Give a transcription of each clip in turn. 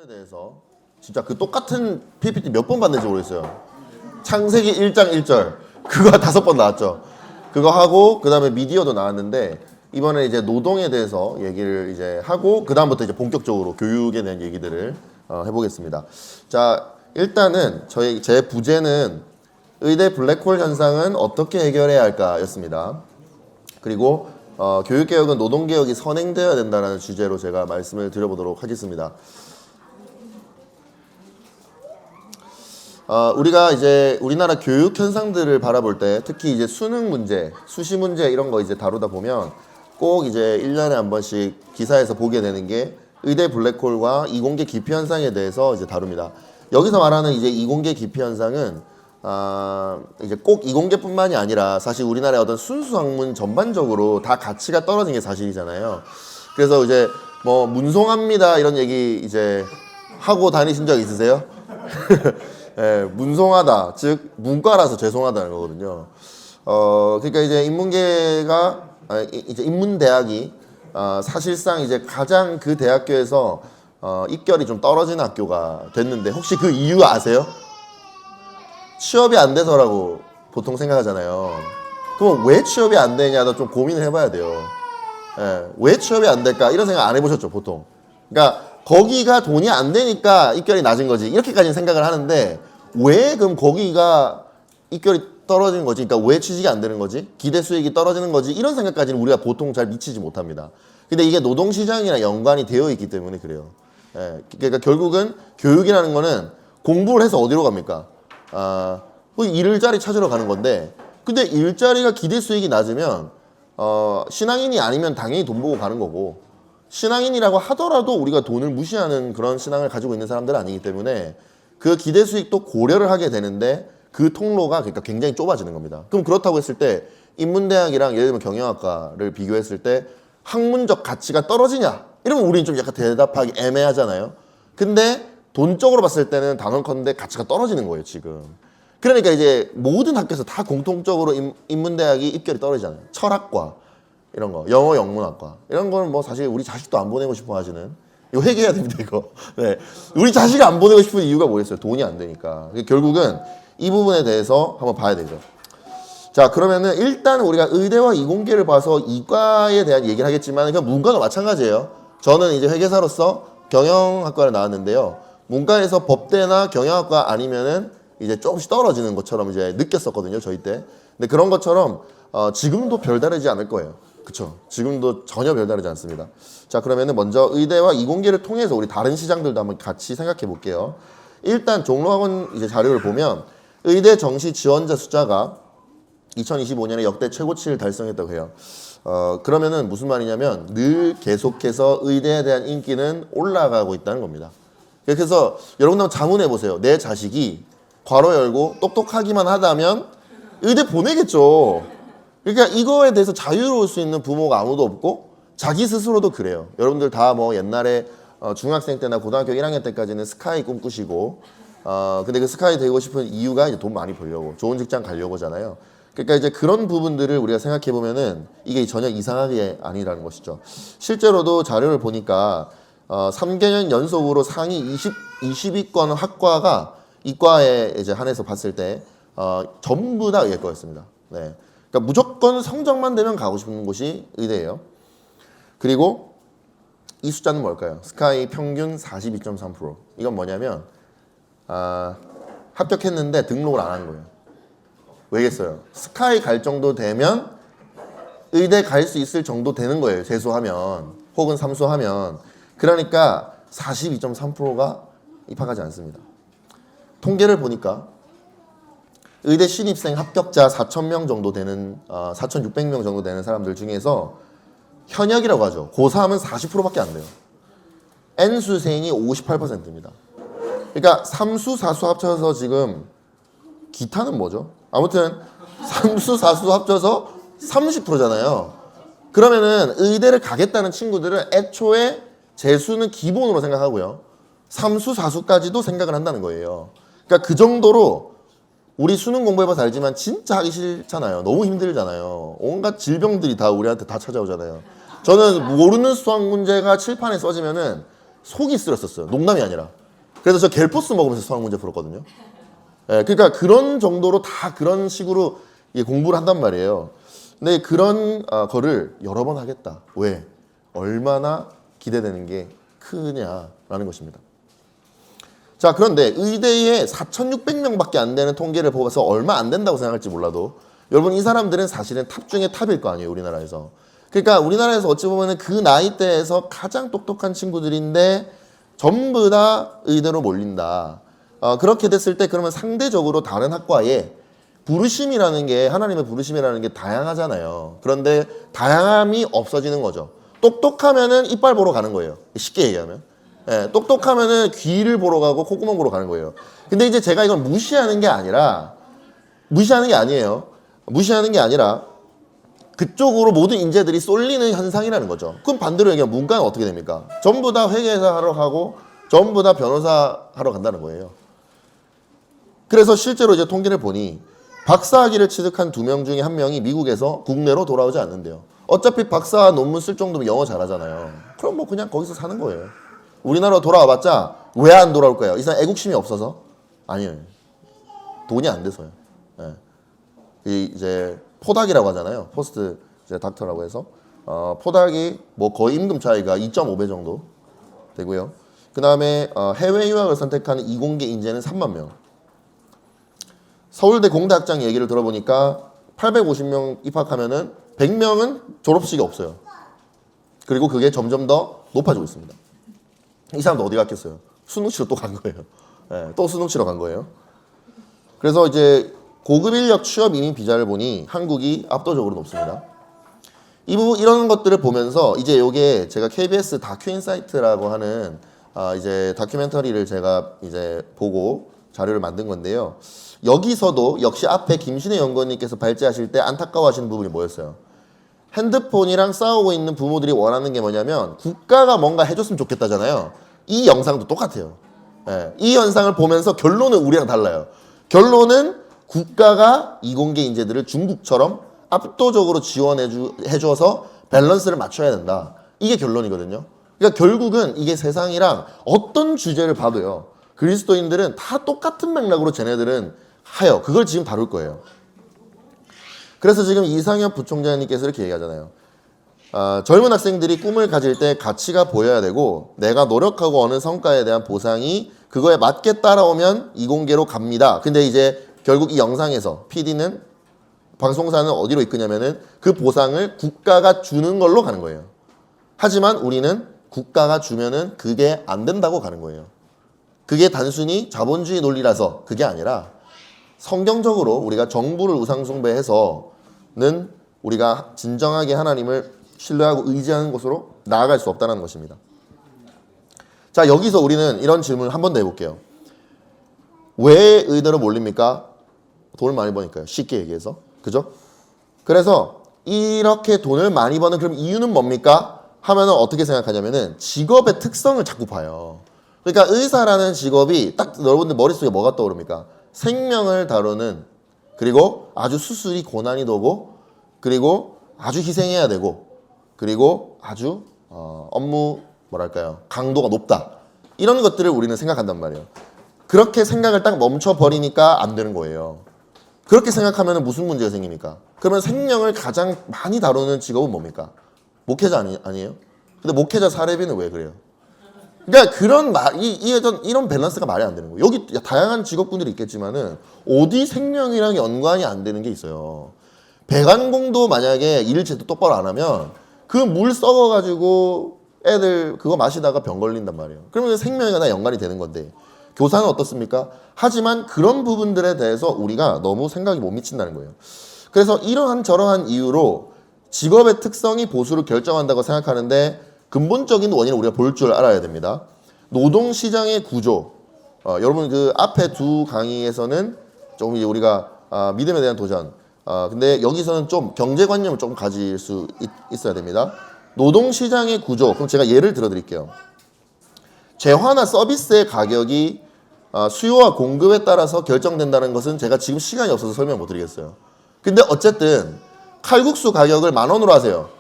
에 대해서 진짜 그 똑같은 PPT 몇 번 봤는지 모르겠어요. 창세기 1장 1절 그거 5번 나왔죠. 그거 하고 그 다음에 미디어도 나왔는데 이번에 이제 노동에 대해서 얘기를 이제 하고 그 다음부터 이제 본격적으로 교육에 대한 얘기들을 해보겠습니다. 자, 일단은 제 부제는 의대 블랙홀 현상은 어떻게 해결해야 할까였습니다. 그리고 교육개혁은 노동개혁이 선행되어야 된다는 주제로 제가 말씀을 드려보도록 하겠습니다. 우리가 이제 우리나라 교육 현상들을 바라볼 때 특히 이제 수능 문제, 수시 문제 이런 거 이제 다루다 보면 꼭 이제 1년에 한 번씩 기사에서 보게 되는 게 의대 블랙홀과 이공계 기피 현상에 대해서 이제 다룹니다. 여기서 말하는 이제 이공계 기피 현상은 이제 꼭 이공계뿐만이 아니라 사실 우리나라의 어떤 순수 학문 전반적으로 다 가치가 떨어진 게 사실이잖아요. 그래서 이제 뭐 문송합니다 이런 얘기 이제 하고 다니신 적 있으세요? 예, 문송하다 즉 문과라서 죄송하다는 거거든요. 그러니까 이제 이제 인문대학이 사실상 이제 가장 그 대학교에서 입결이 좀 떨어지는 학교가 됐는데 혹시 그 이유 아세요? 취업이 안 돼서라고 보통 생각하잖아요. 그럼 왜 취업이 안 되냐도 좀 고민을 해봐야 돼요. 예, 왜 취업이 안 될까 이런 생각 안 해보셨죠 보통. 그러니까 거기가 돈이 안 되니까 입결이 낮은 거지 이렇게까지는 생각을 하는데 왜 그럼 거기가 입결이 떨어지는 거지? 그러니까 왜 취직이 안 되는 거지? 기대 수익이 떨어지는 거지? 이런 생각까지는 우리가 보통 잘 미치지 못합니다. 근데 이게 노동시장이랑 연관이 되어 있기 때문에 그래요. 예, 그러니까 결국은 교육이라는 거는 공부를 해서 어디로 갑니까? 일자리 찾으러 가는 건데 근데 일자리가 기대 수익이 낮으면 신앙인이 아니면 당연히 돈 보고 가는 거고 신앙인이라고 하더라도 우리가 돈을 무시하는 그런 신앙을 가지고 있는 사람들은 아니기 때문에 그 기대 수익도 고려를 하게 되는데 그 통로가 그러니까 굉장히 좁아지는 겁니다. 그럼 그렇다고 했을 때 인문대학이랑 예를 들면 경영학과를 비교했을 때 학문적 가치가 떨어지냐? 이러면 우리는 좀 약간 대답하기 애매하잖아요. 근데 돈적으로 봤을 때는 단언컨대 가치가 떨어지는 거예요, 지금. 그러니까 이제 모든 학교에서 다 공통적으로 인문대학이 입결이 떨어지잖아요. 철학과 이런 거, 영어 영문학과 이런 거는 뭐 사실 우리 자식도 안 보내고 싶어 하시는 이거 회개해야 됩니다, 이거. 네. 우리 자식이 안 보내고 싶은 이유가 뭐겠어요? 돈이 안 되니까. 결국은 이 부분에 대해서 한번 봐야 되죠. 자, 그러면은 일단 우리가 의대와 이공계를 봐서 이과에 대한 얘기를 하겠지만 그냥 문과도 마찬가지예요. 저는 이제 회계사로서 경영학과를 나왔는데요. 문과에서 법대나 경영학과 아니면은 이제 조금씩 떨어지는 것처럼 이제 느꼈었거든요, 저희 때. 근데 그런 것처럼 지금도 별다르지 않을 거예요. 그쵸? 지금도 전혀 별다르지 않습니다. 자, 그러면은 먼저 의대와 이공계를 통해서 우리 다른 시장들도 한번 같이 생각해 볼게요. 일단 종로학원 이제 자료를 보면 의대 정시 지원자 숫자가 2025년에 역대 최고치를 달성했다고 해요. 그러면은 무슨 말이냐면 늘 계속해서 의대에 대한 인기는 올라가고 있다는 겁니다. 그래서 여러분 한번 자문해 보세요. 내 자식이 괄호 열고 똑똑하기만 하다면 의대 보내겠죠. 그러니까 이거에 대해서 자유로울 수 있는 부모가 아무도 없고 자기 스스로도 그래요. 여러분들 다 뭐 옛날에 중학생 때나 고등학교 1학년 때까지는 스카이 꿈꾸시고 근데 그 스카이 되고 싶은 이유가 이제 돈 많이 벌려고 좋은 직장 가려고잖아요. 그러니까 이제 그런 부분들을 우리가 생각해 보면은 이게 전혀 이상한 게 아니라는 것이죠. 실제로도 자료를 보니까 3개년 연속으로 상위 20위권 학과가 이과에 이제 한해서 봤을 때 전부 다 의대과였습니다. 네. 그러니까 무조건 성적만 되면 가고 싶은 곳이 의대예요. 그리고 이 숫자는 뭘까요? 스카이 평균 42.3%. 이건 뭐냐면 합격했는데 등록을 안 한 거예요. 왜겠어요? 스카이 갈 정도 되면 의대 갈 수 있을 정도 되는 거예요. 재수하면 혹은 삼수하면. 그러니까 42.3%가 입학하지 않습니다. 통계를 보니까 의대 신입생 합격자 4,000명 정도 되는 4,600명 정도 되는 사람들 중에서 현역이라고 하죠. 고3은 40%밖에 안 돼요. N수생이 58%입니다. 그러니까 3수, 4수 합쳐서 지금 기타는 뭐죠? 아무튼 3수, 4수 합쳐서 30%잖아요. 그러면은 의대를 가겠다는 친구들은 애초에 재수는 기본으로 생각하고요. 3수, 4수까지도 생각을 한다는 거예요. 그러니까 그 정도로 우리 수능 공부해봐서 알지만 진짜 하기 싫잖아요. 너무 힘들잖아요. 온갖 질병들이 다 우리한테 다 찾아오잖아요. 저는 모르는 수학 문제가 칠판에 써지면은 속이 쓰렸었어요. 농담이 아니라. 그래서 저 겔포스 먹으면서 수학 문제 풀었거든요. 예, 그러니까 그런 정도로 다 그런 식으로 공부를 한단 말이에요. 근데 그런 거를 여러 번 하겠다. 왜? 얼마나 기대되는 게 크냐라는 것입니다. 자, 그런데 의대에 4,600명밖에 안 되는 통계를 보아서 얼마 안 된다고 생각할지 몰라도 여러분 이 사람들은 사실은 탑 중에 탑일 거 아니에요, 우리나라에서. 그러니까 우리나라에서 어찌 보면 그 나이대에서 가장 똑똑한 친구들인데 전부 다 의대로 몰린다. 그렇게 됐을 때 그러면 상대적으로 다른 학과에 부르심이라는 게, 하나님의 부르심이라는 게 다양하잖아요. 그런데 다양함이 없어지는 거죠. 똑똑하면은 이빨 보러 가는 거예요. 쉽게 얘기하면. 예, 똑똑하면은 귀를 보러 가고 콧구멍 보러 가는 거예요. 근데 이제 제가 이걸 무시하는 게 아니라, 무시하는 게 아니에요. 무시하는 게 아니라 그쪽으로 모든 인재들이 쏠리는 현상이라는 거죠. 그럼 반대로 얘기하면 문과는 어떻게 됩니까? 전부 다 회계사 하러 가고 전부 다 변호사 하러 간다는 거예요. 그래서 실제로 이제 통계를 보니 박사학위를 취득한 2명 중에 1명이 미국에서 국내로 돌아오지 않는데요. 어차피 박사 논문 쓸 정도면 영어 잘하잖아요. 그럼 뭐 그냥 거기서 사는 거예요. 우리나라로 돌아와봤자 왜 안 돌아올 거예요? 이 사람 애국심이 없어서? 아니에요. 돈이 안 돼서요. 네. 이제 포닥이라고 하잖아요. 포스트 이제 닥터라고 해서 포닥이 뭐 거의 임금 차이가 2.5배 정도 되고요. 그 다음에 해외 유학을 선택하는 이공계 인재는 3만 명. 서울대 공대 학장 얘기를 들어보니까 850명 입학하면은 100명은 졸업식이 없어요. 그리고 그게 점점 더 높아지고 있습니다. 이 사람도 어디 갔겠어요? 수능 치러 또 간 거예요. 네, 또 수능 치러 간 거예요. 그래서 이제 고급 인력 취업 이민 비자를 보니 한국이 압도적으로 높습니다. 이런 것들을 보면서 이제 요게 제가 KBS 다큐인사이트라고 하는 이제 다큐멘터리를 제가 이제 보고 자료를 만든 건데요. 여기서도 역시 앞에 김신혜 연구원님께서 발제하실 때 안타까워하시는 부분이 뭐였어요? 핸드폰이랑 싸우고 있는 부모들이 원하는 게 뭐냐면 국가가 뭔가 해줬으면 좋겠다잖아요. 이 영상도 똑같아요. 예, 이 영상을 보면서 결론은 우리랑 달라요. 결론은 국가가 이공계 인재들을 중국처럼 압도적으로 지원해줘서 밸런스를 맞춰야 된다. 이게 결론이거든요. 그러니까 결국은 이게 세상이랑 어떤 주제를 봐도요. 그리스도인들은 다 똑같은 맥락으로 쟤네들은 하여 그걸 지금 다룰 거예요. 그래서 지금 이상엽 부총장님께서 이렇게 얘기하잖아요. 젊은 학생들이 꿈을 가질 때 가치가 보여야 되고 내가 노력하고 얻는 성과에 대한 보상이 그거에 맞게 따라오면 이공계로 갑니다. 근데 이제 결국 이 영상에서 PD는 방송사는 어디로 이끄냐면은 그 보상을 국가가 주는 걸로 가는 거예요. 하지만 우리는 국가가 주면은 그게 안 된다고 가는 거예요. 그게 단순히 자본주의 논리라서 그게 아니라 성경적으로 우리가 정부를 우상숭배해서는 우리가 진정하게 하나님을 신뢰하고 의지하는 곳으로 나아갈 수 없다는 것입니다. 자, 여기서 우리는 이런 질문을 한 번 더 해볼게요. 왜 의대로 몰립니까? 돈을 많이 버니까요. 쉽게 얘기해서. 그죠? 그래서 이렇게 돈을 많이 버는 그럼 이유는 뭡니까? 하면은 어떻게 생각하냐면은 직업의 특성을 자꾸 봐요. 그러니까 의사라는 직업이 딱 여러분들 머릿속에 뭐가 떠오릅니까? 생명을 다루는, 그리고 아주 수술이 고난이도고, 그리고 아주 희생해야 되고, 그리고 아주 업무 뭐랄까요? 강도가 높다. 이런 것들을 우리는 생각한단 말이에요. 그렇게 생각을 딱 멈춰버리니까 안 되는 거예요. 그렇게 생각하면 무슨 문제가 생깁니까? 그러면 생명을 가장 많이 다루는 직업은 뭡니까? 목회자 아니에요? 근데 목회자 사례비는 왜 그래요? 그러니까 이런 밸런스가 말이 안 되는 거예요. 여기 다양한 직업군들이 있겠지만은 어디 생명이랑 연관이 안 되는 게 있어요. 배관공도 만약에 일 제대로 똑바로 안 하면 그 물 썩어가지고 애들 그거 마시다가 병 걸린단 말이에요. 그러면 생명이랑 다 연관이 되는 건데 교사는 어떻습니까? 하지만 그런 부분들에 대해서 우리가 너무 생각이 못 미친다는 거예요. 그래서 이러한 저러한 이유로 직업의 특성이 보수를 결정한다고 생각하는데 근본적인 원인을 우리가 볼 줄 알아야 됩니다. 노동시장의 구조. 여러분 그 앞에 두 강의에서는 좀 이제 우리가 믿음에 대한 도전. 근데 여기서는 좀 경제관념을 좀 가질 수 있어야 됩니다. 노동시장의 구조. 그럼 제가 예를 들어 드릴게요. 재화나 서비스의 가격이 수요와 공급에 따라서 결정된다는 것은 제가 지금 시간이 없어서 설명 못 드리겠어요. 근데 어쨌든 칼국수 가격을 10,000원으로 하세요.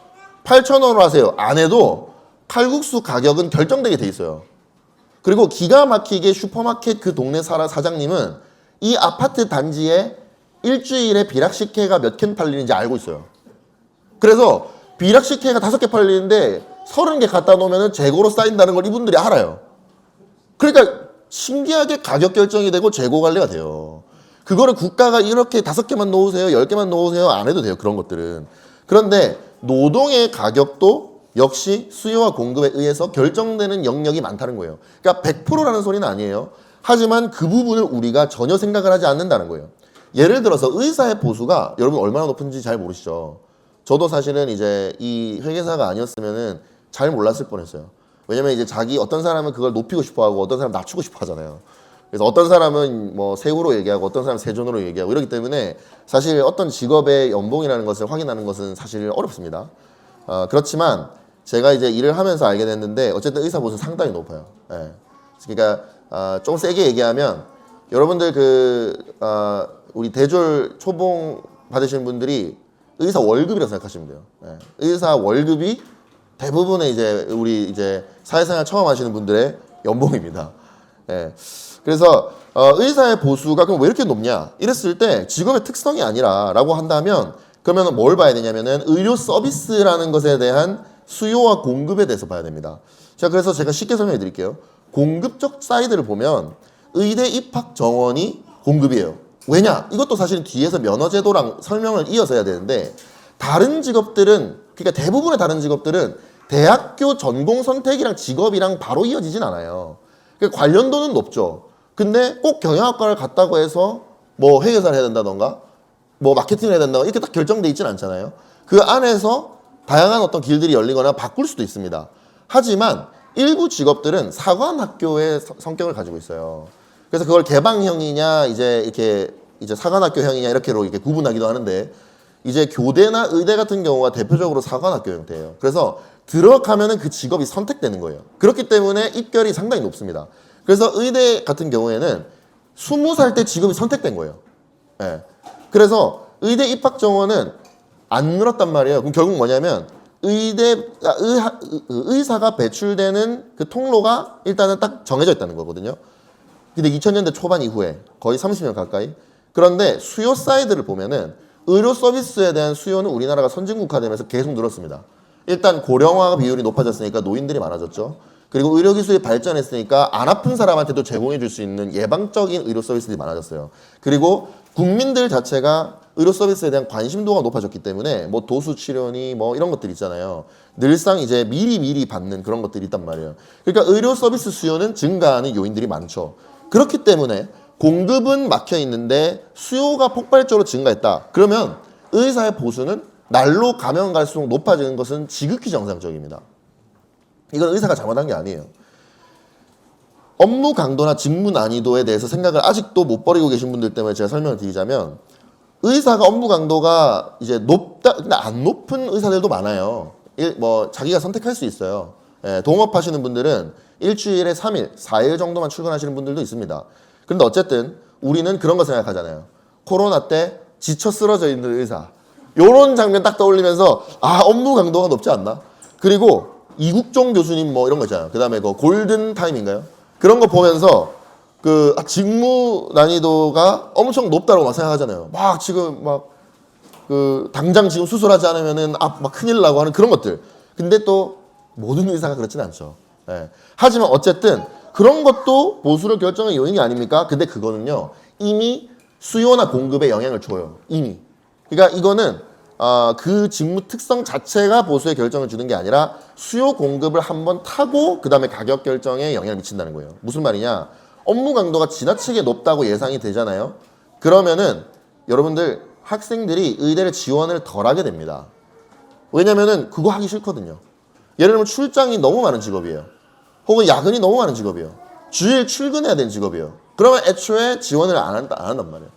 8,000원으로 하세요. 안 해도 칼국수 가격은 결정되게 돼 있어요. 그리고 기가 막히게 슈퍼마켓 그 동네 사장님은 이 아파트 단지에 일주일에 비락식혜가 몇 캔 팔리는지 알고 있어요. 그래서 비락식혜가 5개 팔리는데 30개 갖다 놓으면 재고로 쌓인다는 걸 이분들이 알아요. 그러니까 신기하게 가격 결정이 되고 재고 관리가 돼요. 그거를 국가가 이렇게 5개만 놓으세요, 10개만 놓으세요 안 해도 돼요. 그런 것들은. 그런데 노동의 가격도 역시 수요와 공급에 의해서 결정되는 영역이 많다는 거예요. 그러니까 100%라는 소리는 아니에요. 하지만 그 부분을 우리가 전혀 생각을 하지 않는다는 거예요. 예를 들어서 의사의 보수가 여러분 얼마나 높은지 잘 모르시죠. 저도 사실은 이제 이 회계사가 아니었으면은 잘 몰랐을 뻔했어요. 왜냐면 이제 자기 어떤 사람은 그걸 높이고 싶어 하고 어떤 사람은 낮추고 싶어 하잖아요. 그래서 어떤 사람은 뭐 세후로 얘기하고 어떤 사람은 세존으로 얘기하고 이러기 때문에 사실 어떤 직업의 연봉이라는 것을 확인하는 것은 사실 어렵습니다. 그렇지만 제가 이제 일을 하면서 알게 됐는데 어쨌든 의사 보수는 상당히 높아요. 예. 그러니까 좀 세게 얘기하면 여러분들 우리 대졸 초봉 받으시는 분들이 의사 월급이라고 생각하시면 돼요. 예. 의사 월급이 대부분의 이제 우리 이제 사회생활 처음 하시는 분들의 연봉입니다. 예. 그래서 의사의 보수가 그럼 왜 이렇게 높냐? 이랬을 때 직업의 특성이 아니라라고 한다면 그러면 뭘 봐야 되냐면은 의료 서비스라는 것에 대한 수요와 공급에 대해서 봐야 됩니다. 자, 그래서 제가 쉽게 설명해 드릴게요. 공급적 사이드를 보면 의대 입학 정원이 공급이에요. 왜냐? 이것도 사실 뒤에서 면허제도랑 설명을 이어서 해야 되는데 다른 직업들은 그러니까 대부분의 다른 직업들은 대학교 전공 선택이랑 직업이랑 바로 이어지진 않아요. 그러니까 관련도는 높죠. 근데 꼭 경영학과를 갔다고 해서 뭐 회계사를 해야 된다던가 뭐 마케팅을 해야 된다던가 이렇게 딱 결정돼 있진 않잖아요. 그 안에서 다양한 어떤 길들이 열리거나 바꿀 수도 있습니다. 하지만 일부 직업들은 사관학교의 성격을 가지고 있어요. 그래서 그걸 개방형이냐 이제 이렇게 이제 사관학교형이냐 이렇게로 이렇게 구분하기도 하는데 이제 교대나 의대 같은 경우가 대표적으로 사관학교 형태예요. 그래서 들어가면은 그 직업이 선택되는 거예요. 그렇기 때문에 입결이 상당히 높습니다. 그래서 의대 같은 경우에는 20살 때 직업이 선택된 거예요. 예. 그래서 의대 입학 정원은 안 늘었단 말이에요. 그럼 결국 뭐냐면 의사가 배출되는 그 통로가 일단은 딱 정해져 있다는 거거든요. 근데 2000년대 초반 이후에 거의 30년 가까이. 그런데 수요 사이드를 보면은 의료 서비스에 대한 수요는 우리나라가 선진국화되면서 계속 늘었습니다. 일단 고령화 비율이 높아졌으니까 노인들이 많아졌죠. 그리고 의료기술이 발전했으니까 안 아픈 사람한테도 제공해 줄 수 있는 예방적인 의료 서비스들이 많아졌어요. 그리고 국민들 자체가 의료 서비스에 대한 관심도가 높아졌기 때문에 뭐 도수 치료니 뭐 이런 것들 있잖아요. 늘상 이제 미리 받는 그런 것들이 있단 말이에요. 그러니까 의료 서비스 수요는 증가하는 요인들이 많죠. 그렇기 때문에 공급은 막혀 있는데 수요가 폭발적으로 증가했다. 그러면 의사의 보수는 날로 가면 갈수록 높아지는 것은 지극히 정상적입니다. 이건 의사가 잘못한 게 아니에요. 업무 강도나 직무 난이도에 대해서 생각을 아직도 못 버리고 계신 분들 때문에 제가 설명을 드리자면 의사가 업무 강도가 이제 높다, 근데 안 높은 의사들도 많아요. 뭐 자기가 선택할 수 있어요. 예, 동업하시는 분들은 일주일에 3일, 4일 정도만 출근하시는 분들도 있습니다. 그런데 어쨌든 우리는 그런 거 생각하잖아요. 코로나 때 지쳐 쓰러져 있는 의사. 요런 장면 딱 떠올리면서 업무 강도가 높지 않나? 그리고 이국종 교수님 뭐 이런 거 있잖아요. 그 다음에 그 골든 타임인가요? 그런 거 보면서 직무 난이도가 엄청 높다고 막 생각하잖아요. 막 지금 당장 지금 수술하지 않으면은 막 큰일 나고 하는 그런 것들. 근데 또 모든 의사가 그렇진 않죠. 예. 하지만 어쨌든 그런 것도 보수를 결정의 요인이 아닙니까? 근데 그거는요 이미 수요나 공급에 영향을 줘요. 이미. 그러니까 이거는 그 직무 특성 자체가 보수에 결정을 주는 게 아니라 수요 공급을 한번 타고 그 다음에 가격 결정에 영향을 미친다는 거예요. 무슨 말이냐? 업무 강도가 지나치게 높다고 예상이 되잖아요. 그러면은 여러분들 학생들이 의대를 지원을 덜 하게 됩니다. 왜냐면은 그거 하기 싫거든요. 예를 들면 출장이 너무 많은 직업이에요. 혹은 야근이 너무 많은 직업이에요. 주일 출근해야 되는 직업이에요. 그러면 애초에 지원을 안 한단 말이에요.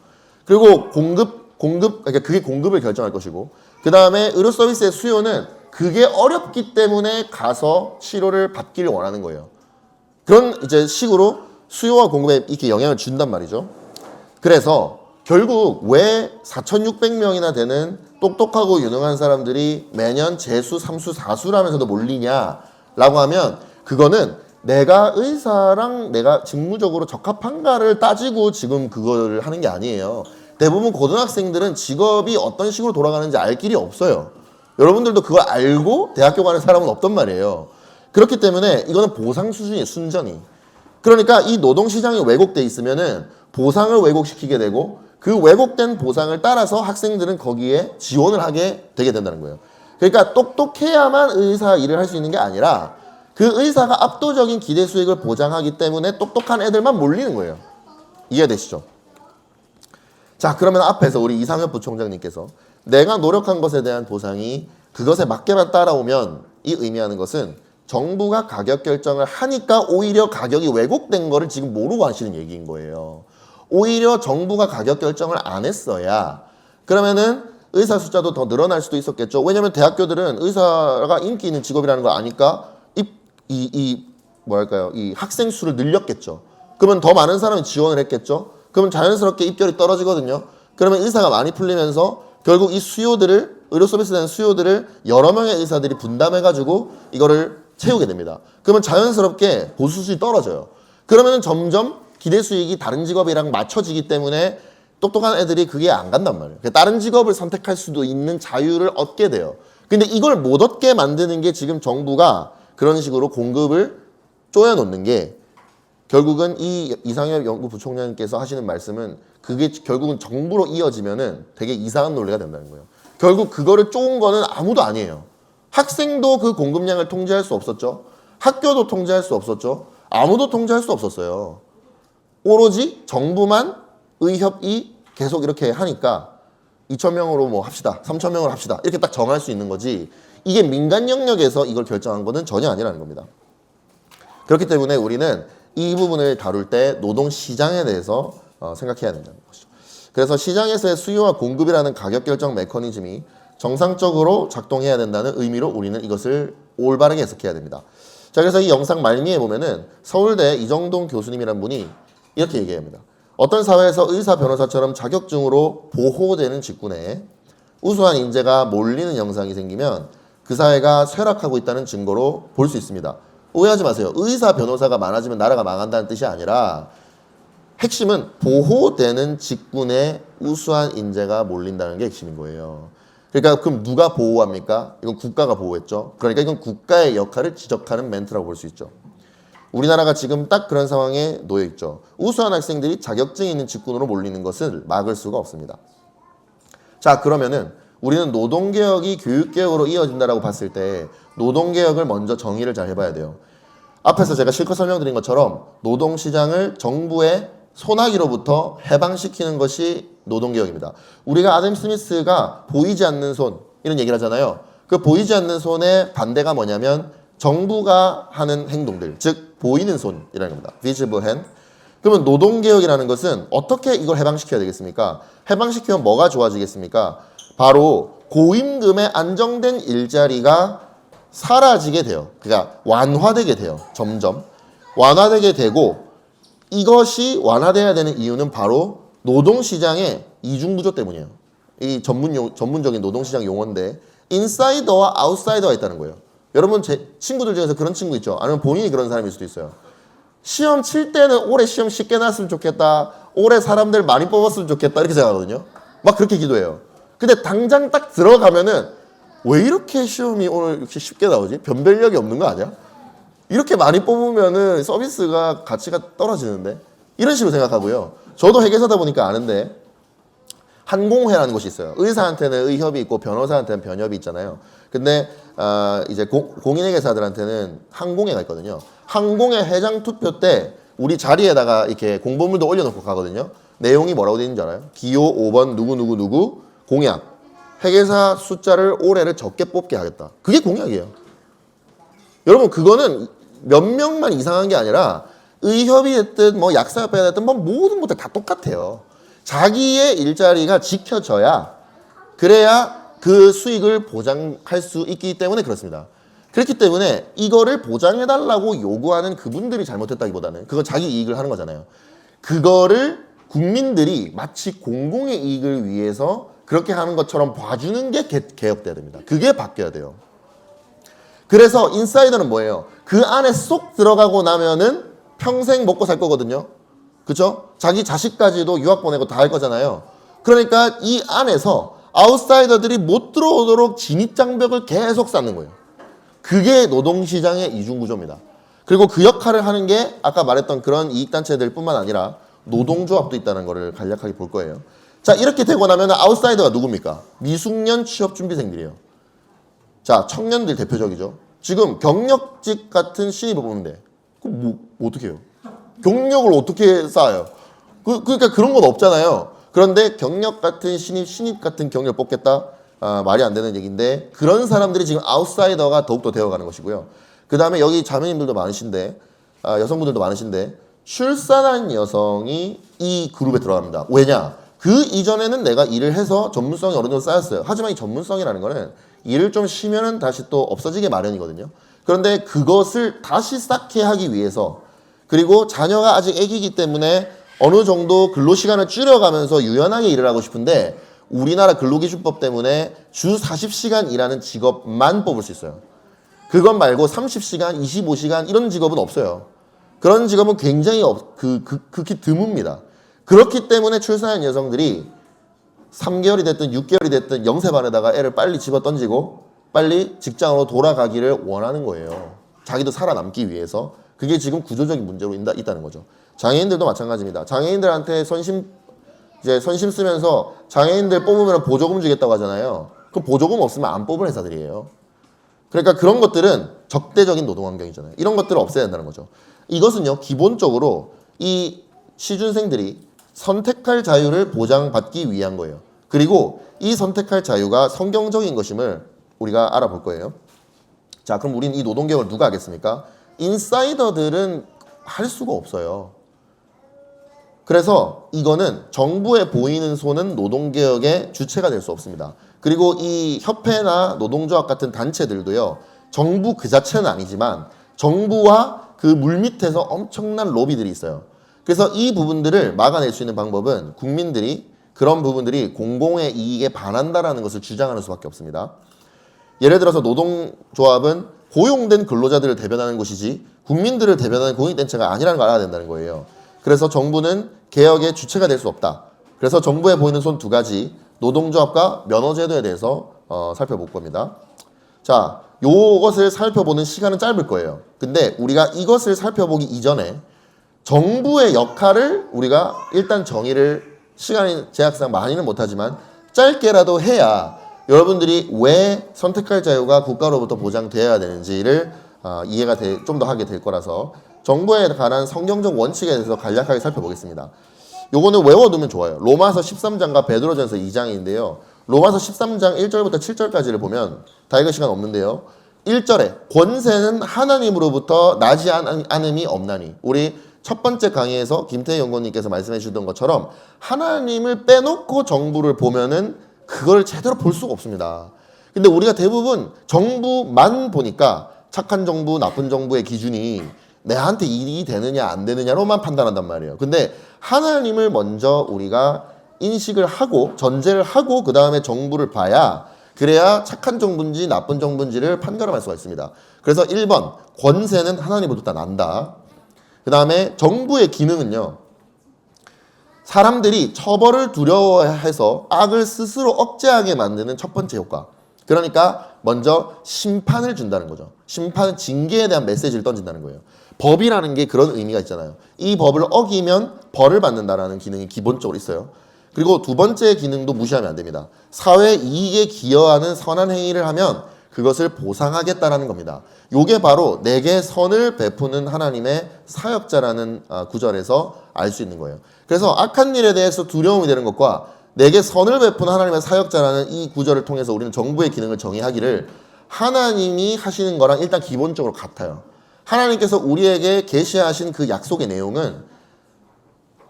그리고 그러니까 그게 공급을 결정할 것이고, 그 다음에 의료 서비스의 수요는 그게 어렵기 때문에 가서 치료를 받기를 원하는 거예요. 그런 이제 식으로 수요와 공급에 이렇게 영향을 준단 말이죠. 그래서 결국 왜 4,600명이나 되는 똑똑하고 유능한 사람들이 매년 재수, 삼수, 사수를 하면서도 몰리냐라고 하면 그거는 내가 의사랑 내가 직무적으로 적합한가를 따지고 지금 그걸 하는 게 아니에요. 대부분 고등학생들은 직업이 어떤 식으로 돌아가는지 알 길이 없어요. 여러분들도 그걸 알고 대학교 가는 사람은 없단 말이에요. 그렇기 때문에 이거는 보상 수준이에요, 순전히. 그러니까 이 노동시장이 왜곡돼 있으면은 보상을 왜곡시키게 되고 그 왜곡된 보상을 따라서 학생들은 거기에 지원을 하게 되게 된다는 거예요. 그러니까 똑똑해야만 의사 일을 할 수 있는 게 아니라 그 의사가 압도적인 기대 수익을 보장하기 때문에 똑똑한 애들만 몰리는 거예요. 이해되시죠? 자, 그러면 앞에서 우리 이상엽 부총장님께서 내가 노력한 것에 대한 보상이 그것에 맞게만 따라오면 이 의미하는 것은 정부가 가격 결정을 하니까 오히려 가격이 왜곡된 거를 지금 모르고 하시는 얘기인 거예요. 오히려 정부가 가격 결정을 안 했어야 그러면은 의사 숫자도 더 늘어날 수도 있었겠죠. 왜냐면 대학교들은 의사가 인기 있는 직업이라는 걸 아니까 이 학생 수를 늘렸겠죠. 그러면 더 많은 사람이 지원을 했겠죠. 그러면 자연스럽게 입결이 떨어지거든요. 그러면 의사가 많이 풀리면서 결국 이 수요들을 의료 서비스에 대한 수요들을 여러 명의 의사들이 분담해가지고 이거를 채우게 됩니다. 그러면 자연스럽게 보수 수준이 떨어져요. 그러면 점점 기대 수익이 다른 직업이랑 맞춰지기 때문에 똑똑한 애들이 그게 안 간단 말이에요. 다른 직업을 선택할 수도 있는 자유를 얻게 돼요. 근데 이걸 못 얻게 만드는 게 지금 정부가 그런 식으로 공급을 쪼여놓는 게 결국은 이 이상엽 연구부총장님께서 하시는 말씀은 그게 결국은 정부로 이어지면은 되게 이상한 논리가 된다는 거예요. 결국 그거를 쪼은 거는 아무도 아니에요. 학생도 그 공급량을 통제할 수 없었죠. 학교도 통제할 수 없었죠. 아무도 통제할 수 없었어요. 오로지 정부만 의협이 계속 이렇게 하니까 2,000명으로 뭐 합시다. 3,000명으로 합시다. 이렇게 딱 정할 수 있는 거지. 이게 민간 영역에서 이걸 결정한 거는 전혀 아니라는 겁니다. 그렇기 때문에 우리는 이 부분을 다룰 때 노동시장에 대해서 생각해야 된다는 것이죠. 그래서 시장에서의 수요와 공급이라는 가격 결정 메커니즘이 정상적으로 작동해야 된다는 의미로 우리는 이것을 올바르게 해석해야 됩니다. 자, 그래서 이 영상 말미에 보면은 서울대 이정동 교수님이란 분이 이렇게 얘기합니다. 어떤 사회에서 의사, 변호사처럼 자격증으로 보호되는 직군에 우수한 인재가 몰리는 현상이 생기면 그 사회가 쇠락하고 있다는 증거로 볼 수 있습니다. 오해하지 마세요. 의사, 변호사가 많아지면 나라가 망한다는 뜻이 아니라 핵심은 보호되는 직군에 우수한 인재가 몰린다는 게 핵심인 거예요. 그러니까 그럼 누가 보호합니까? 이건 국가가 보호했죠. 그러니까 이건 국가의 역할을 지적하는 멘트라고 볼 수 있죠. 우리나라가 지금 딱 그런 상황에 놓여 있죠. 우수한 학생들이 자격증이 있는 직군으로 몰리는 것을 막을 수가 없습니다. 자, 그러면은 우리는 노동개혁이 교육개혁으로 이어진다라고 봤을 때 노동개혁을 먼저 정의를 잘 해봐야 돼요. 앞에서 제가 실컷 설명드린 것처럼 노동시장을 정부의 손아귀로부터 해방시키는 것이 노동개혁입니다. 우리가 아담 스미스가 보이지 않는 손 이런 얘기를 하잖아요. 그 보이지 않는 손의 반대가 뭐냐면 정부가 하는 행동들, 즉 보이는 손이라는 겁니다. visible hand. 그러면 노동개혁이라는 것은 어떻게 이걸 해방시켜야 되겠습니까? 해방시키면 뭐가 좋아지겠습니까? 바로 고임금의 안정된 일자리가 사라지게 돼요. 그러니까 완화되게 돼요. 점점 완화되게 되고 이것이 완화돼야 되는 이유는 바로 노동시장의 이중구조 때문이에요. 이 전문적인 노동시장 용어인데 인사이더와 아웃사이더가 있다는 거예요. 여러분 제 친구들 중에서 그런 친구 있죠? 아니면 본인이 그런 사람일 수도 있어요. 시험 칠 때는 올해 시험 쉽게 났으면 좋겠다. 올해 사람들 많이 뽑았으면 좋겠다. 이렇게 생각하거든요. 막 그렇게 기도해요. 근데 당장 딱 들어가면은 왜 이렇게 시험이 오늘 이렇게 쉽게 나오지? 변별력이 없는 거 아니야? 이렇게 많이 뽑으면은 서비스가 가치가 떨어지는데? 이런 식으로 생각하고요. 저도 회계사다 보니까 아는데 한공회라는 곳이 있어요. 의사한테는 의협이 있고 변호사한테는 변협이 있잖아요. 근데 이제 공인회계사들한테는 항공회가 있거든요. 항공회 회장 투표 때 우리 자리에다가 이렇게 공보물도 올려놓고 가거든요. 내용이 뭐라고 되어 있는지 알아요? 기호 5번 누구누구누구 공약. 회계사 숫자를 올해를 적게 뽑게 하겠다. 그게 공약이에요. 여러분 그거는 몇 명만 이상한 게 아니라 의협이 됐든 뭐 약사협회가 됐든 뭐 모든 것들 다 똑같아요. 자기의 일자리가 지켜져야 그래야 그 수익을 보장할 수 있기 때문에 그렇습니다. 그렇기 때문에 이거를 보장해달라고 요구하는 그분들이 잘못했다기보다는 그건 자기 이익을 하는 거잖아요. 그거를 국민들이 마치 공공의 이익을 위해서 그렇게 하는 것처럼 봐주는 게 개혁돼야 됩니다. 그게 바뀌어야 돼요. 그래서 인사이더는 뭐예요? 그 안에 쏙 들어가고 나면은 평생 먹고 살 거거든요. 그죠? 자기 자식까지도 유학 보내고 다 할 거잖아요. 그러니까 이 안에서 아웃사이더들이 못 들어오도록 진입장벽을 계속 쌓는 거예요. 그게 노동시장의 이중구조입니다. 그리고 그 역할을 하는 게 아까 말했던 그런 이익단체들 뿐만 아니라 노동조합도 있다는 것을 간략하게 볼 거예요. 자, 이렇게 되고 나면 아웃사이더가 누굽니까? 미숙년 취업준비생들이에요. 자, 청년들 대표적이죠. 지금 경력직 같은 신입을 보는데 그럼 뭐 어떻게 해요? 경력을 어떻게 쌓아요? 그러니까 그런 건 없잖아요. 그런데 경력 같은 신입 같은 경력을 뽑겠다? 말이 안 되는 얘기인데 그런 사람들이 지금 아웃사이더가 더욱더 되어가는 것이고요. 그 다음에 여기 자매님들도 많으신데 여성분들도 많으신데 출산한 여성이 이 그룹에 들어갑니다. 왜냐? 그 이전에는 내가 일을 해서 전문성이 어느 정도 쌓였어요. 하지만 이 전문성이라는 거는 일을 좀 쉬면은 다시 또 없어지게 마련이거든요. 그런데 그것을 다시 쌓게 하기 위해서 그리고 자녀가 아직 아기이기 때문에 어느 정도 근로시간을 줄여가면서 유연하게 일을 하고 싶은데 우리나라 근로기준법 때문에 주 40시간 일하는 직업만 뽑을 수 있어요. 그것 말고 30시간, 25시간 이런 직업은 없어요. 그런 직업은 굉장히 극히 드뭅니다. 그렇기 때문에 출산한 여성들이 3개월이 됐든 6개월이 됐든 영세반에다가 애를 빨리 집어 던지고 빨리 직장으로 돌아가기를 원하는 거예요. 자기도 살아남기 위해서. 그게 지금 구조적인 문제로 있다는 거죠. 장애인들도 마찬가지입니다. 장애인들한테 선심 쓰면서 장애인들 뽑으면 보조금 주겠다고 하잖아요. 그 보조금 없으면 안 뽑은 회사들이에요. 그러니까 그런 것들은 적대적인 노동환경이잖아요. 이런 것들을 없애야 된다는 거죠. 이것은요, 기본적으로 이 취준생들이 선택할 자유를 보장받기 위한 거예요. 그리고 이 선택할 자유가 성경적인 것임을 우리가 알아볼 거예요. 자, 그럼 우리는 이 노동개혁을 누가 하겠습니까? 인사이더들은 할 수가 없어요. 그래서 이거는 정부에 보이는 손은 노동개혁의 주체가 될 수 없습니다. 그리고 이 협회나 노동조합 같은 단체들도요, 정부 그 자체는 아니지만 정부와 그 물밑에서 엄청난 로비들이 있어요. 그래서 이 부분들을 막아낼 수 있는 방법은 국민들이 그런 부분들이 공공의 이익에 반한다라는 것을 주장하는 수밖에 없습니다. 예를 들어서 노동조합은 고용된 근로자들을 대변하는 곳이지 국민들을 대변하는 공익단체가 아니라는 걸 알아야 된다는 거예요. 그래서 정부는 개혁의 주체가 될 수 없다. 그래서 정부에 보이는 손 두 가지, 노동조합과 면허제도에 대해서 살펴볼 겁니다. 자, 요것을 살펴보는 시간은 짧을 거예요. 근데 우리가 이것을 살펴보기 이전에 정부의 역할을 우리가 일단 정의를 시간이 제약상 많이는 못하지만 짧게라도 해야 여러분들이 왜 선택할 자유가 국가로부터 보장되어야 되는지를 이해가 좀 더 하게 될 거라서 정부에 관한 성경적 원칙에 대해서 간략하게 살펴보겠습니다. 요거는 외워두면 좋아요. 로마서 13장과 베드로전서 2장인데요. 로마서 13장 1절부터 7절까지를 보면 다 읽을 시간 없는데요. 1절에 권세는 하나님으로부터 나지 않음이 없나니, 우리 첫 번째 강의에서 김태희 연구원님께서 말씀해 주셨던 것처럼 하나님을 빼놓고 정부를 보면은 그걸 제대로 볼 수가 없습니다. 근데 우리가 대부분 정부만 보니까 착한 정부, 나쁜 정부의 기준이 내한테 일이 되느냐 안 되느냐로만 판단한단 말이에요. 근데 하나님을 먼저 우리가 인식을 하고 전제를 하고 그 다음에 정부를 봐야, 그래야 착한 정부인지 나쁜 정부인지를 판가름할 수가 있습니다. 그래서 1번 권세는 하나님으로부터 난다. 그 다음에 정부의 기능은요, 사람들이 처벌을 두려워해서 악을 스스로 억제하게 만드는 첫 번째 효과. 그러니까 먼저 심판을 준다는 거죠. 심판, 징계에 대한 메시지를 던진다는 거예요. 법이라는 게 그런 의미가 있잖아요. 이 법을 어기면 벌을 받는다라는 기능이 기본적으로 있어요. 그리고 두 번째 기능도 무시하면 안 됩니다. 사회 이익에 기여하는 선한 행위를 하면 그것을 보상하겠다라는 겁니다. 요게 바로 내게 선을 베푸는 하나님의 사역자라는 구절에서 알 수 있는 거예요. 그래서 악한 일에 대해서 두려움이 되는 것과 내게 선을 베푸는 하나님의 사역자라는 이 구절을 통해서 우리는 정부의 기능을 정의하기를 하나님이 하시는 거랑 일단 기본적으로 같아요. 하나님께서 우리에게 계시하신 그 약속의 내용은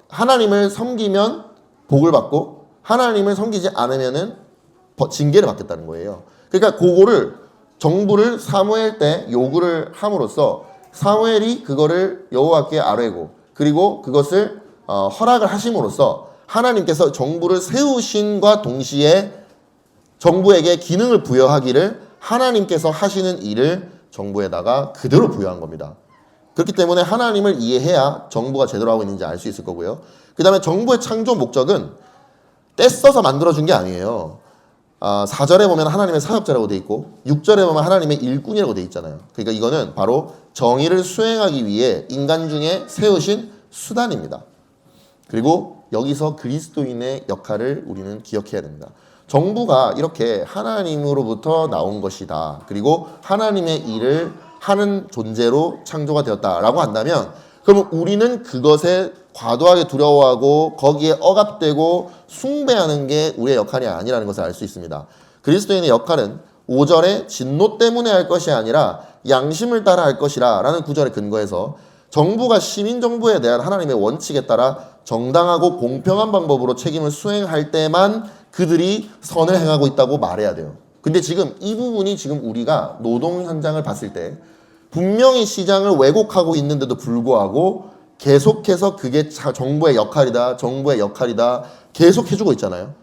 하나님을 섬기면 복을 받고 하나님을 섬기지 않으면은 징계를 받겠다는 거예요. 그러니까 그거를 정부를 사무엘 때 요구를 함으로써 사무엘이 그거를 여호와께 아뢰고 그리고 그것을 허락을 하심으로써 하나님께서 정부를 세우신과 동시에 정부에게 기능을 부여하기를 하나님께서 하시는 일을 정부에다가 그대로 부여한 겁니다. 그렇기 때문에 하나님을 이해해야 정부가 제대로 하고 있는지 알 수 있을 거고요. 그 다음에 정부의 창조 목적은 떼써서 만들어준 게 아니에요. 4절에 보면 하나님의 사역자라고 돼 있고 6절에 보면 하나님의 일꾼이라고 돼 있잖아요. 그러니까 이거는 바로 정의를 수행하기 위해 인간 중에 세우신 수단입니다. 그리고 여기서 그리스도인의 역할을 우리는 기억해야 됩니다. 정부가 이렇게 하나님으로부터 나온 것이다. 그리고 하나님의 일을 하는 존재로 창조가 되었다라고 한다면 그러면 우리는 그것에 과도하게 두려워하고 거기에 억압되고 숭배하는 게 우리의 역할이 아니라는 것을 알 수 있습니다. 그리스도인의 역할은 5절에 진노 때문에 할 것이 아니라 양심을 따라 할 것이라 라는 구절에 근거해서 정부가 시민정부에 대한 하나님의 원칙에 따라 정당하고 공평한 방법으로 책임을 수행할 때만 그들이 선을 행하고 있다고 말해야 돼요. 근데 지금 이 부분이 지금 우리가 노동 현장을 봤을 때 분명히 시장을 왜곡하고 있는데도 불구하고 계속해서 그게 정부의 역할이다, 정부의 역할이다 계속 해주고 있잖아요.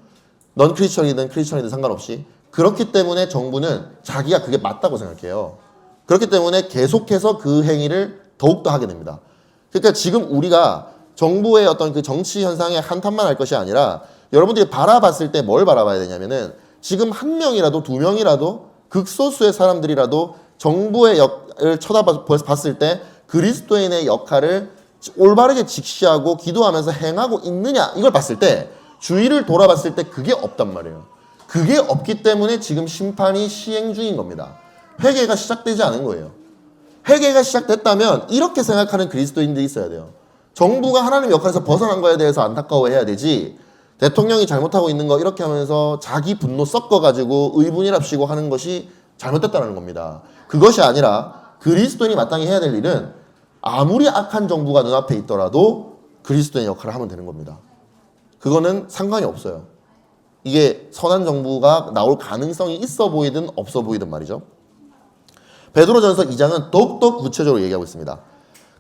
넌 크리스천이든 크리스천이든 상관없이. 그렇기 때문에 정부는 자기가 그게 맞다고 생각해요. 그렇기 때문에 계속해서 그 행위를 더욱더 하게 됩니다. 그러니까 지금 우리가 정부의 어떤 그 정치 현상에 한탄만 할 것이 아니라 여러분들이 바라봤을 때 뭘 바라봐야 되냐면은 지금 한 명이라도 두 명이라도 극소수의 사람들이라도 정부의 역을 쳐다봤을 때 그리스도인의 역할을 올바르게 직시하고 기도하면서 행하고 있느냐 이걸 봤을 때 주위를 돌아봤을 때 그게 없단 말이에요. 그게 없기 때문에 지금 심판이 시행 중인 겁니다. 회개가 시작되지 않은 거예요. 회개가 시작됐다면 이렇게 생각하는 그리스도인들이 있어야 돼요. 정부가 하나님 역할에서 벗어난 거에 대해서 안타까워해야 되지 대통령이 잘못하고 있는 거 이렇게 하면서 자기 분노 섞어가지고 의분이랍시고 하는 것이 잘못됐다는 겁니다. 그것이 아니라 그리스도인이 마땅히 해야 될 일은 아무리 악한 정부가 눈앞에 있더라도 그리스도의 역할을 하면 되는 겁니다. 그거는 상관이 없어요. 이게 선한 정부가 나올 가능성이 있어 보이든 없어 보이든 말이죠. 베드로전서 2장은 더욱더 구체적으로 얘기하고 있습니다.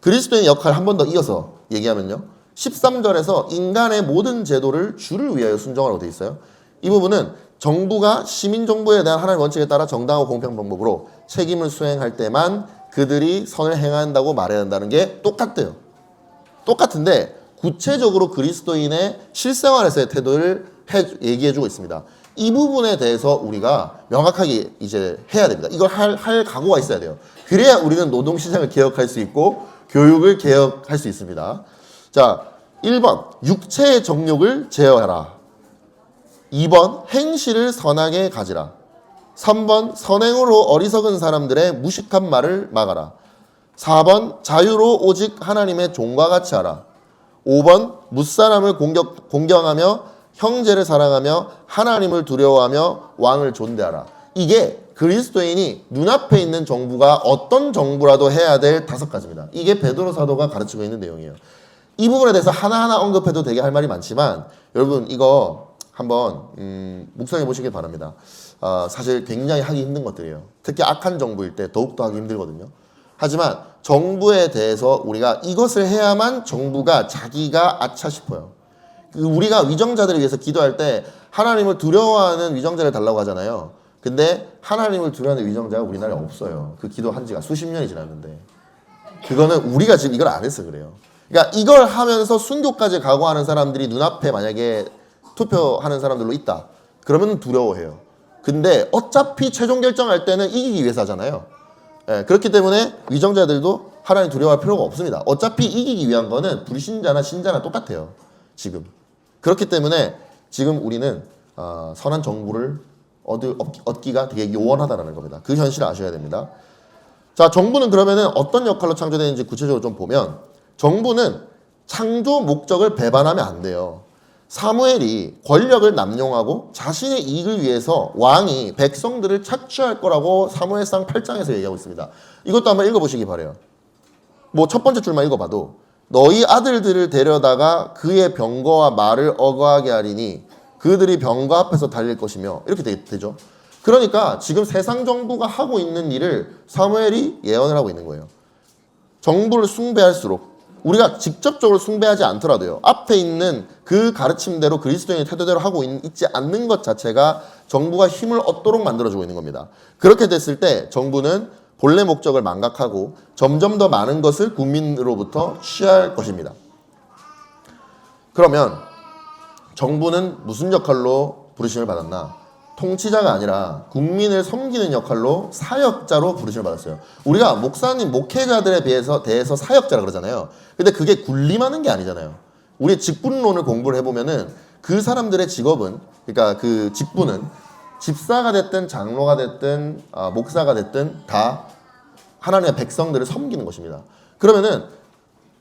그리스도의 역할을 한 번 더 이어서 얘기하면요. 13절에서 인간의 모든 제도를 주를 위하여 순종하라고 되어 있어요. 이 부분은 정부가 시민정부에 대한 하나님의 원칙에 따라 정당하고 공평 방법으로 책임을 수행할 때만 그들이 선을 행한다고 말해야 한다는 게 똑같대요. 똑같은데 구체적으로 그리스도인의 실생활에서의 태도를 얘기해주고 있습니다. 이 부분에 대해서 우리가 명확하게 이제 해야 됩니다. 이걸 할 각오가 있어야 돼요. 그래야 우리는 노동시장을 개혁할 수 있고 교육을 개혁할 수 있습니다. 자, 1번 육체의 정욕을 제어하라. 2번 행실을 선하게 가지라. 3번 선행으로 어리석은 사람들의 무식한 말을 막아라. 4번 자유로 오직 하나님의 종과 같이 하라. 5번 무사람을 공경하며 형제를 사랑하며 하나님을 두려워하며 왕을 존대하라. 이게 그리스도인이 눈앞에 있는 정부가 어떤 정부라도 해야 될 5가지입니다. 이게 베드로 사도가 가르치고 있는 내용이에요. 이 부분에 대해서 하나하나 언급해도 되게 할 말이 많지만 여러분 이거 한번 묵상해 보시길 바랍니다. 사실 굉장히 하기 힘든 것들이에요. 특히 악한 정부일 때 더욱더 하기 힘들거든요. 하지만 정부에 대해서 우리가 이것을 해야만 정부가 자기가 아차 싶어요. 우리가 위정자들을 위해서 기도할 때 하나님을 두려워하는 위정자를 달라고 하잖아요. 근데 하나님을 두려워하는 위정자가 우리나라에 없어요. 그 기도한 지가 수십 년이 지났는데 그거는 우리가 지금 이걸 안 해서 그래요. 그러니까 이걸 하면서 순교까지 각오하는 사람들이 눈앞에 만약에 투표하는 사람들로 있다. 그러면 두려워해요. 근데 어차피 최종 결정할 때는 이기기 위해서 하잖아요. 그렇기 때문에 위정자들도 하나님 두려워할 필요가 없습니다. 어차피 이기기 위한 거는 불신자나 신자나 똑같아요. 지금. 그렇기 때문에 지금 우리는 선한 정부를 얻기가 되게 요원하다는 겁니다. 그 현실을 아셔야 됩니다. 자, 정부는 그러면은 어떤 역할로 창조되는지 구체적으로 좀 보면 정부는 창조 목적을 배반하면 안 돼요. 사무엘이 권력을 남용하고 자신의 이익을 위해서 왕이 백성들을 착취할 거라고 사무엘상 8장에서 얘기하고 있습니다. 이것도 한번 읽어보시기 바라요. 뭐 첫 번째 줄만 읽어봐도 너희 아들들을 데려다가 그의 병거와 말을 어거하게 하리니 그들이 병거 앞에서 달릴 것이며 이렇게 되죠. 그러니까 지금 세상 정부가 하고 있는 일을 사무엘이 예언을 하고 있는 거예요. 정부를 숭배할수록 우리가 직접적으로 숭배하지 않더라도요. 앞에 있는 그 가르침대로 그리스도인의 태도대로 하고 있지 않는 것 자체가 정부가 힘을 얻도록 만들어주고 있는 겁니다. 그렇게 됐을 때 정부는 본래 목적을 망각하고 점점 더 많은 것을 국민으로부터 취할 것입니다. 그러면 정부는 무슨 역할로 부르심을 받았나? 통치자가 아니라 국민을 섬기는 역할로 사역자로 부르심을 받았어요. 우리가 목사님, 목회자들에 대해서 사역자라 그러잖아요. 근데 그게 군림하는 게 아니잖아요. 우리 직분론을 공부를 해보면은 그 사람들의 직업은, 그러니까 그 직분은 집사가 됐든 장로가 됐든 목사가 됐든 다 하나님의 백성들을 섬기는 것입니다. 그러면은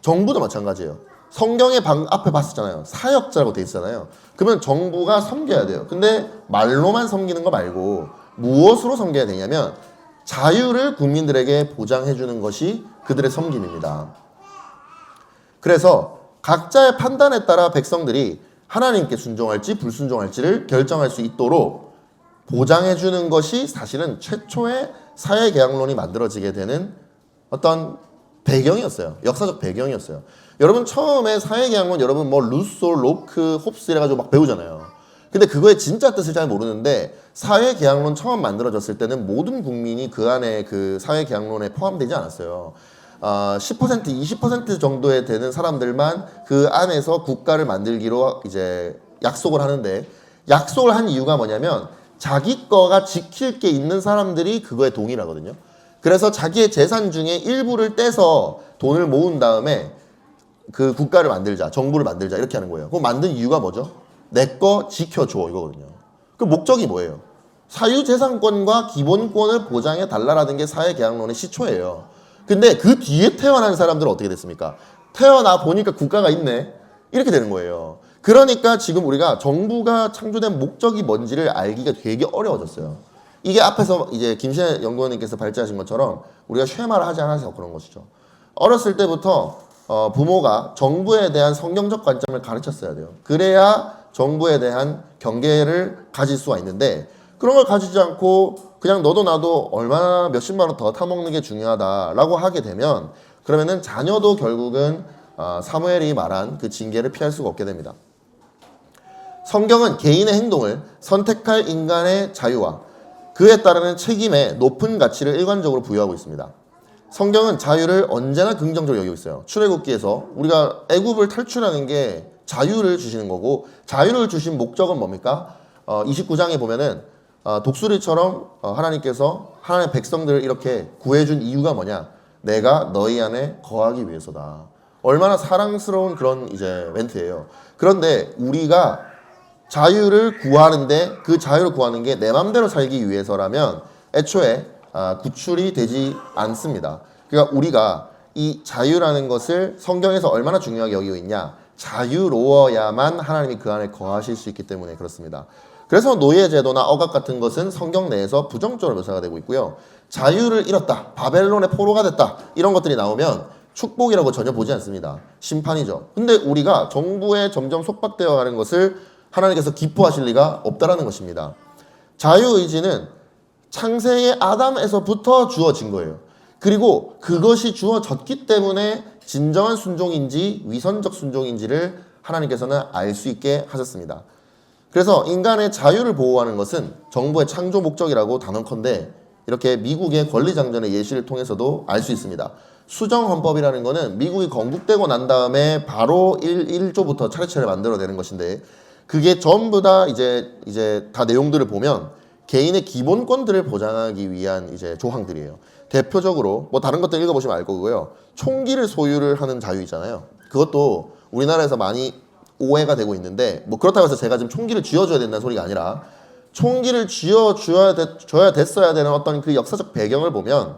정부도 마찬가지예요. 성경의 앞에 봤었잖아요. 사역자라고 돼 있잖아요. 그러면 정부가 섬겨야 돼요. 근데 말로만 섬기는 거 말고 무엇으로 섬겨야 되냐면 자유를 국민들에게 보장해 주는 것이 그들의 섬김입니다. 그래서 각자의 판단에 따라 백성들이 하나님께 순종할지 불순종할지를 결정할 수 있도록 보장해 주는 것이 사실은 최초의 사회계약론이 만들어지게 되는 어떤 배경이었어요. 역사적 배경이었어요. 여러분 처음에 사회계약론 여러분 뭐 루소, 로크, 홉스 이래가지고 막 배우잖아요. 근데 그거의 진짜 뜻을 잘 모르는데 사회계약론 처음 만들어졌을 때는 모든 국민이 그 안에 그 사회계약론에 포함되지 않았어요. 10%, 20% 정도에 되는 사람들만 그 안에서 국가를 만들기로 이제 약속을 하는데 약속을 한 이유가 뭐냐면 자기 거가 지킬 게 있는 사람들이 그거에 동의를 하거든요. 그래서 자기의 재산 중에 일부를 떼서 돈을 모은 다음에 그 국가를 만들자, 정부를 만들자 이렇게 하는 거예요. 그럼 만든 이유가 뭐죠? 내 거 지켜줘 이거거든요. 그 목적이 뭐예요? 사유재산권과 기본권을 보장해 달라라는 게 사회계약론의 시초예요. 근데 그 뒤에 태어난 사람들은 어떻게 됐습니까? 태어나 보니까 국가가 있네 이렇게 되는 거예요. 그러니까 지금 우리가 정부가 창조된 목적이 뭔지를 알기가 되게 어려워졌어요. 이게 앞에서 이제 김신혜 연구원님께서 발제하신 것처럼 우리가 쉐마를 하지 않아서 그런 것이죠. 어렸을 때부터 부모가 정부에 대한 성경적 관점을 가르쳤어야 돼요. 그래야 정부에 대한 경계를 가질 수가 있는데 그런 걸 가지지 않고 그냥 너도 나도 얼마나 몇십만 원 더 타먹는 게 중요하다라고 하게 되면 그러면은 자녀도 결국은 사무엘이 말한 그 징계를 피할 수가 없게 됩니다. 성경은 개인의 행동을 선택할 인간의 자유와 그에 따르는 책임에 높은 가치를 일관적으로 부여하고 있습니다. 성경은 자유를 언제나 긍정적으로 여기고 있어요. 출애굽기에서 우리가 애굽을 탈출하는 게 자유를 주시는 거고 자유를 주신 목적은 뭡니까? 29장에 보면은 독수리처럼 하나님께서 하나님의 백성들을 이렇게 구해준 이유가 뭐냐? 내가 너희 안에 거하기 위해서다. 얼마나 사랑스러운 그런 이제 멘트예요. 그런데 우리가 자유를 구하는데 그 자유를 구하는 게 내 맘대로 살기 위해서라면 애초에 구출이 되지 않습니다. 그러니까 우리가 이 자유라는 것을 성경에서 얼마나 중요하게 여기고 있냐? 자유로워야만 하나님이 그 안에 거하실 수 있기 때문에 그렇습니다. 그래서 노예제도나 억압 같은 것은 성경 내에서 부정적으로 묘사가 되고 있고요. 자유를 잃었다, 바벨론의 포로가 됐다 이런 것들이 나오면 축복이라고 전혀 보지 않습니다. 심판이죠. 근데 우리가 정부에 점점 속박되어 가는 것을 하나님께서 기뻐하실 리가 없다라는 것입니다. 자유의지는 창세의 아담에서부터 주어진 거예요. 그리고 그것이 주어졌기 때문에 진정한 순종인지 위선적 순종인지를 하나님께서는 알 수 있게 하셨습니다. 그래서 인간의 자유를 보호하는 것은 정부의 창조 목적이라고 단언컨대 이렇게 미국의 권리장전의 예시를 통해서도 알 수 있습니다. 수정헌법이라는 거는 미국이 건국되고 난 다음에 바로 1조부터 차례차례 만들어내는 것인데 그게 전부 다 이제 다 내용들을 보면 개인의 기본권들을 보장하기 위한 이제 조항들이에요. 대표적으로 뭐 다른 것들 읽어보시면 알 거고요. 총기를 소유를 하는 자유 있잖아요. 그것도 우리나라에서 많이 오해가 되고 있는데 뭐 그렇다고 해서 제가 지금 총기를 쥐어줘야 된다는 소리가 아니라 총기를 쥐어줘야 됐어야 되는 어떤 그 역사적 배경을 보면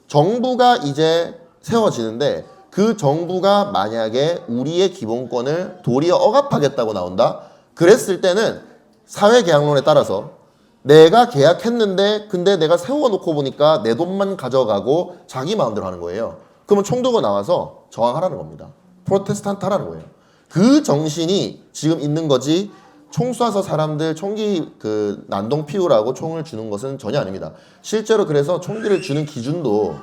정부가 이제 세워지는데 그 정부가 만약에 우리의 기본권을 도리어 억압하겠다고 나온다? 그랬을 때는 사회계약론에 따라서 내가 계약했는데 근데 내가 세워놓고 보니까 내 돈만 가져가고 자기 마음대로 하는 거예요. 그러면 총독가 나와서 저항하라는 겁니다. 프로테스탄트 하라는 거예요. 그 정신이 지금 있는 거지 총 쏴서 사람들 총기 그 난동 피우라고 총을 주는 것은 전혀 아닙니다. 실제로 그래서 총기를 주는 기준도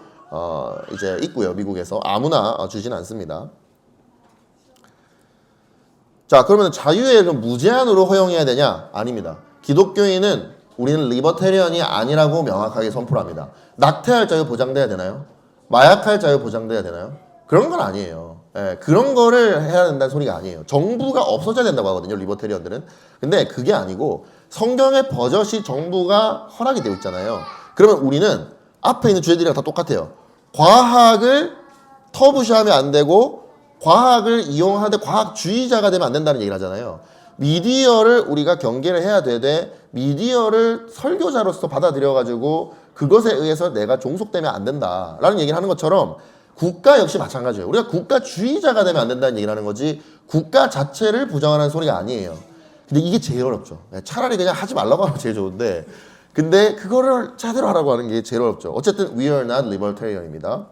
이제 있고요. 미국에서 아무나 주지는 않습니다. 자, 그러면 자유의 무제한으로 허용해야 되냐? 아닙니다. 기독교인은 우리는 리버테리언이 아니라고 명확하게 선포를 합니다. 낙태할 자유 보장돼야 되나요? 마약할 자유 보장돼야 되나요? 그런 건 아니에요. 예, 그런 거를 해야 된다는 소리가 아니에요. 정부가 없어져야 된다고 하거든요, 리버테리언들은. 근데 그게 아니고 성경의 버젓이 정부가 허락이 되어 있잖아요. 그러면 우리는 앞에 있는 주제들이랑 다 똑같아요. 과학을 터부시하면 안 되고 과학을 이용하는데 과학주의자가 되면 안 된다는 얘기를 하잖아요. 미디어를 우리가 경계를 해야 되되 미디어를 설교자로서 받아들여가지고 그것에 의해서 내가 종속되면 안 된다라는 얘기를 하는 것처럼 국가 역시 마찬가지예요. 우리가 국가주의자가 되면 안 된다는 얘기를 하는 거지 국가 자체를 부정하는 소리가 아니에요. 근데 이게 제일 어렵죠. 차라리 그냥 하지 말라고 하면 제일 좋은데 근데 그거를 제대로 하라고 하는 게 제일 어렵죠. 어쨌든 we are not libertarian입니다.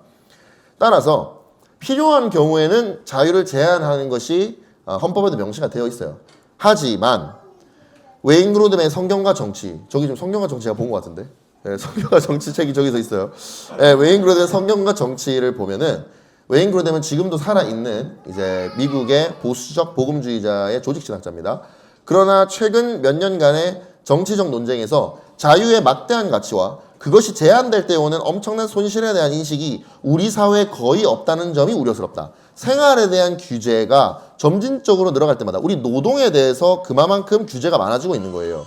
따라서 필요한 경우에는 자유를 제한하는 것이 헌법에도 명시가 되어 있어요. 하지만 웨인 그로뎀의 성경과 정치, 저기 좀 성경과 정치 제가 본 것 같은데 네, 성경과 정치 책이 저기서 있어요. 네, 웨인 그로뎀의 성경과 정치를 보면은 웨인 그로뎀은 지금도 살아있는 이제 미국의 보수적 복음주의자의 조직신학자입니다. 그러나 최근 몇 년간의 정치적 논쟁에서 자유의 막대한 가치와 그것이 제한될 때 오는 엄청난 손실에 대한 인식이 우리 사회에 거의 없다는 점이 우려스럽다. 생활에 대한 규제가 점진적으로 늘어갈 때마다 우리 노동에 대해서 그만큼 규제가 많아지고 있는 거예요.